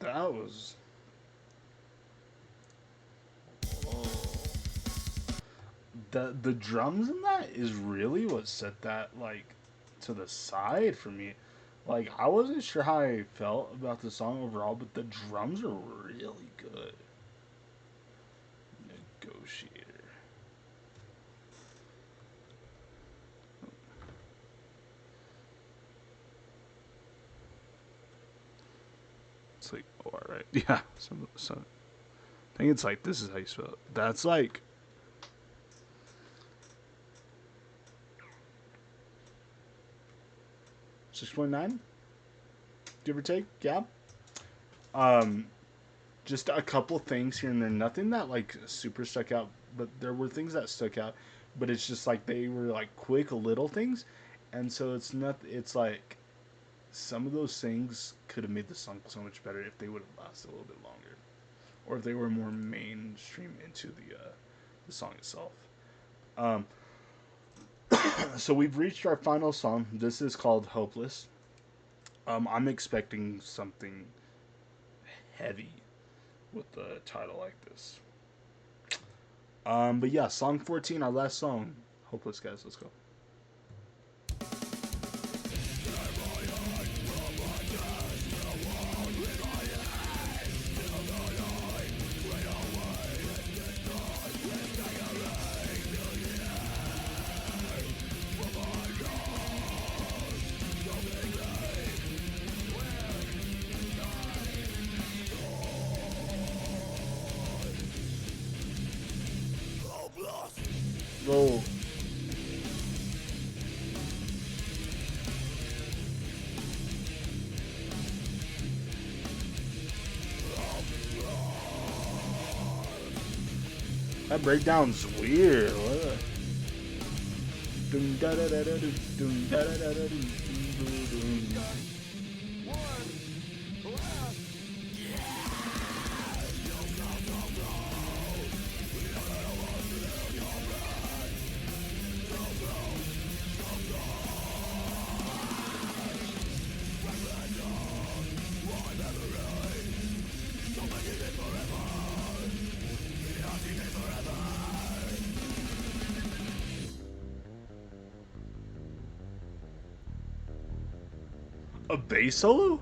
That was. Oh. The drums in that is really what set that like to the side for me. Like I wasn't sure how I felt about the song overall, but the drums are really good. Negotiator. It's like OR, right? Yeah. So I think it's like this is how you spell it. That's like 6.9, give or take. Yeah. Um, just a couple things here and there. Nothing that like super stuck out, but there were things that stuck out. But it's just like they were like quick little things, and so it's not. It's like some of those things could have made the song so much better if they would have lasted a little bit longer, or if they were more mainstream into the song itself. Um, so we've reached our final song. This is called "Hopeless." I'm expecting something heavy with a title like this. But yeah, song 14, our last song. Hopeless, guys. Let's go. Roll. That breakdown's weird. What? Dum da da da da dum da da da da dum. A bass solo?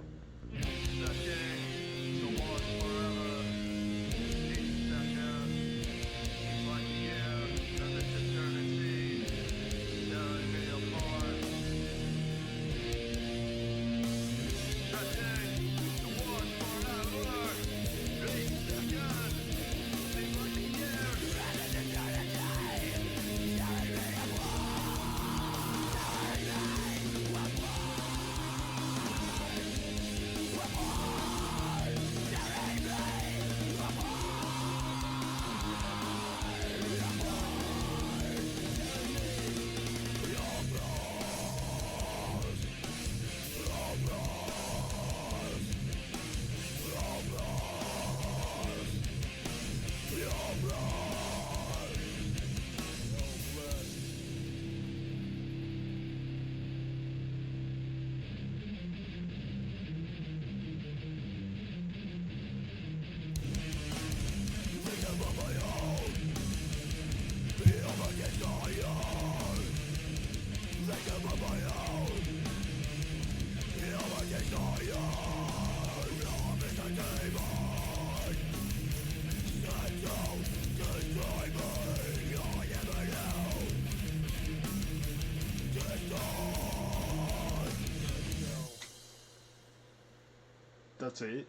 That's it.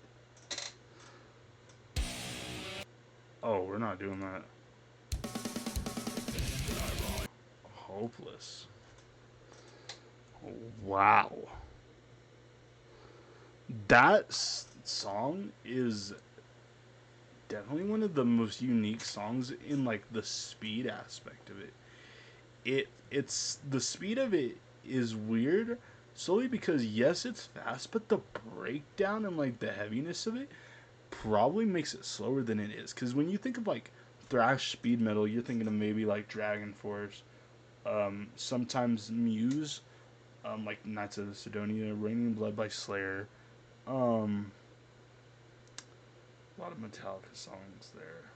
Oh, we're not doing that. Hopeless. Wow. That song is definitely one of the most unique songs in like the speed aspect of it. It's the speed of it is weird solely because yes, it's fast, but the breakdown and like the heaviness of it probably makes it slower than it is. Because when you think of like thrash speed metal, you're thinking of maybe like Dragon Force, sometimes Muse, like Knights of Sidonia, Raining Blood by Slayer, um, a lot of Metallica songs there,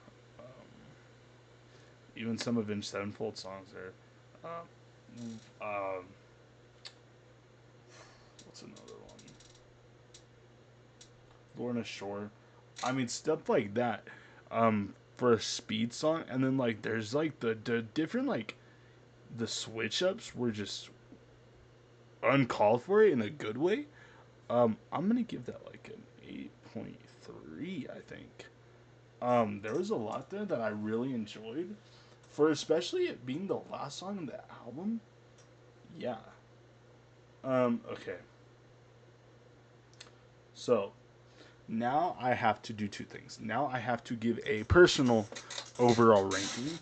even some Avenged Sevenfold songs there. Um, what's another one? Lorna Shore. I mean, stuff like that. For a speed song, and then like there's like the different like the switch ups were just uncalled for in a good way. I'm gonna give that like an 8. 8.3, I think. There was a lot there that I really enjoyed, for especially it being the last song in the album. Yeah. Okay. So now I have to do two things. Now I have to give a personal overall ranking,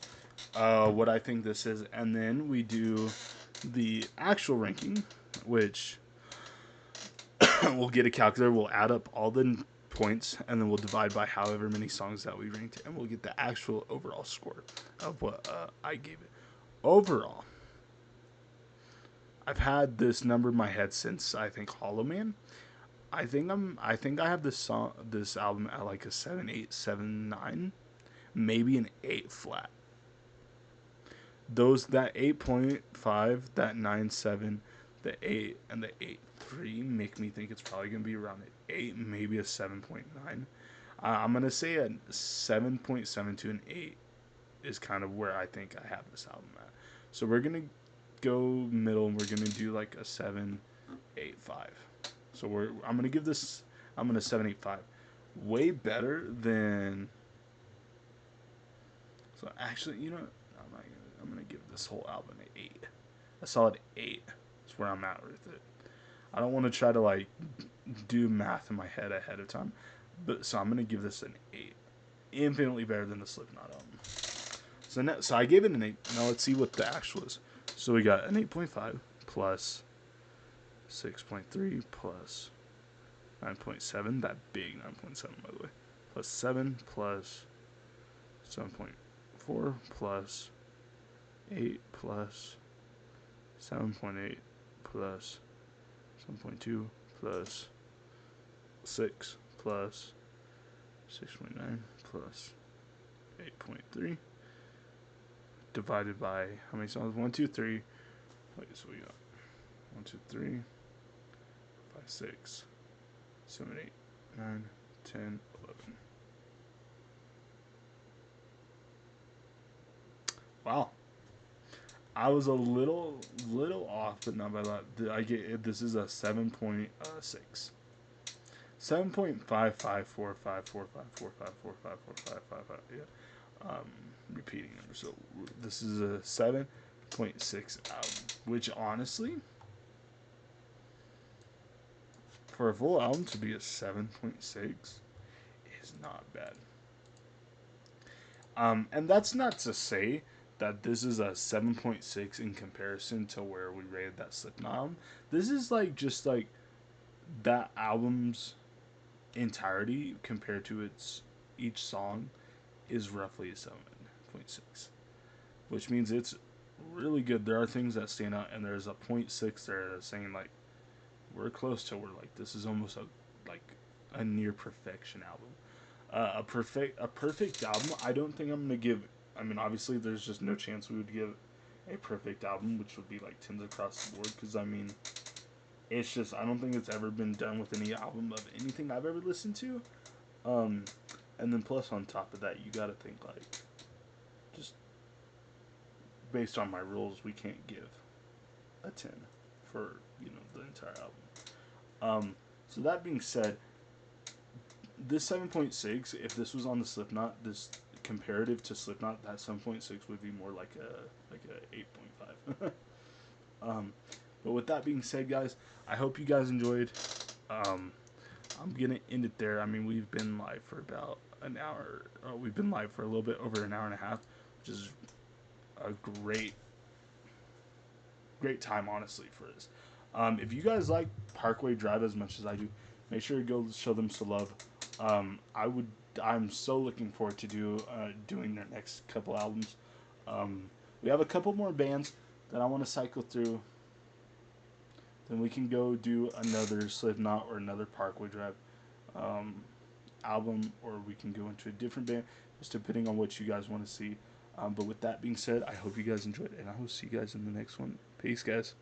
what I think this is, and then we do the actual ranking, which we'll get a calculator, we'll add up all the points, and then we'll divide by however many songs that we ranked, and we'll get the actual overall score of what I gave it. Overall, I've had this number in my head since I think Hollow Man. I think I have this album at like a 7.8, 7.9, maybe an 8 flat. Those that 8.5, that 9.7, the 8 and the 8.3 make me think it's probably gonna be around an 8, maybe a 7.9. I'm gonna say a 7.72 and 8 is kind of where I think I have this album at. So we're gonna go middle, and we're gonna do like a 7.85. So I'm gonna give this, I'm gonna 7.85. Way better than. So actually, you know, I'm gonna give this whole album an 8, a solid 8. That's where I'm at with it. I don't want to try to like do math in my head ahead of time, but so I'm gonna give this an 8. Infinitely better than the Slipknot album. So I gave it an 8. Now let's see what the actual is. So we got an 8.5 plus 6.3 plus 9.7. That big 9.7, by the way. Plus 7 plus 7.4 plus 8 plus 7.8 plus 7.2 plus 6 plus 6.9 plus 8.3 divided by how many songs? 1, 2, 3. Wait, so we got 1, 2, 3, 5, 6, 7, 8, 9, 10, 11. Wow. I was a little off, but not by a lot. I get this is a 7.6. 7.554545454545. Yeah. Repeating number. So this is a 7.6 album, which honestly, for a full album to be a 7.6 is not bad. And that's not to say that this is a 7.6 in comparison to where we rated that Slipknot album. This is like just like that album's entirety compared to its each song is roughly a 7.6, which means it's really good. There are things that stand out, and there's a 0.6 there that's saying like we're close to where like this is almost a near perfection album. A perfect album. I don't think I'm gonna give. I mean, obviously, there's just no chance we would give a perfect album, which would be like 10s across the board. Because I mean, it's just I don't think it's ever been done with any album of anything I've ever listened to. Um, and then plus on top of that, you gotta think like just based on my rules, we can't give a 10 for the entire album. So that being said, this 7.6, if this was on the Slipknot, this comparative to Slipknot, that 7.6 would be more like a 8.5. But with that being said, guys, I hope you guys enjoyed. I'm gonna end it there. I mean, we've been live for about an hour. We've been live for a little bit over an hour and a half, which is a great time, honestly, for this. If you guys like Parkway Drive as much as I do, make sure to go show them some love. I'm so looking forward to doing their next couple albums. We have a couple more bands that I want to cycle through. Then we can go do another Slipknot or another Parkway Drive album, or we can go into a different band, just depending on what you guys want to see. But with that being said, I hope you guys enjoyed, and I will see you guys in the next one. Peace, guys.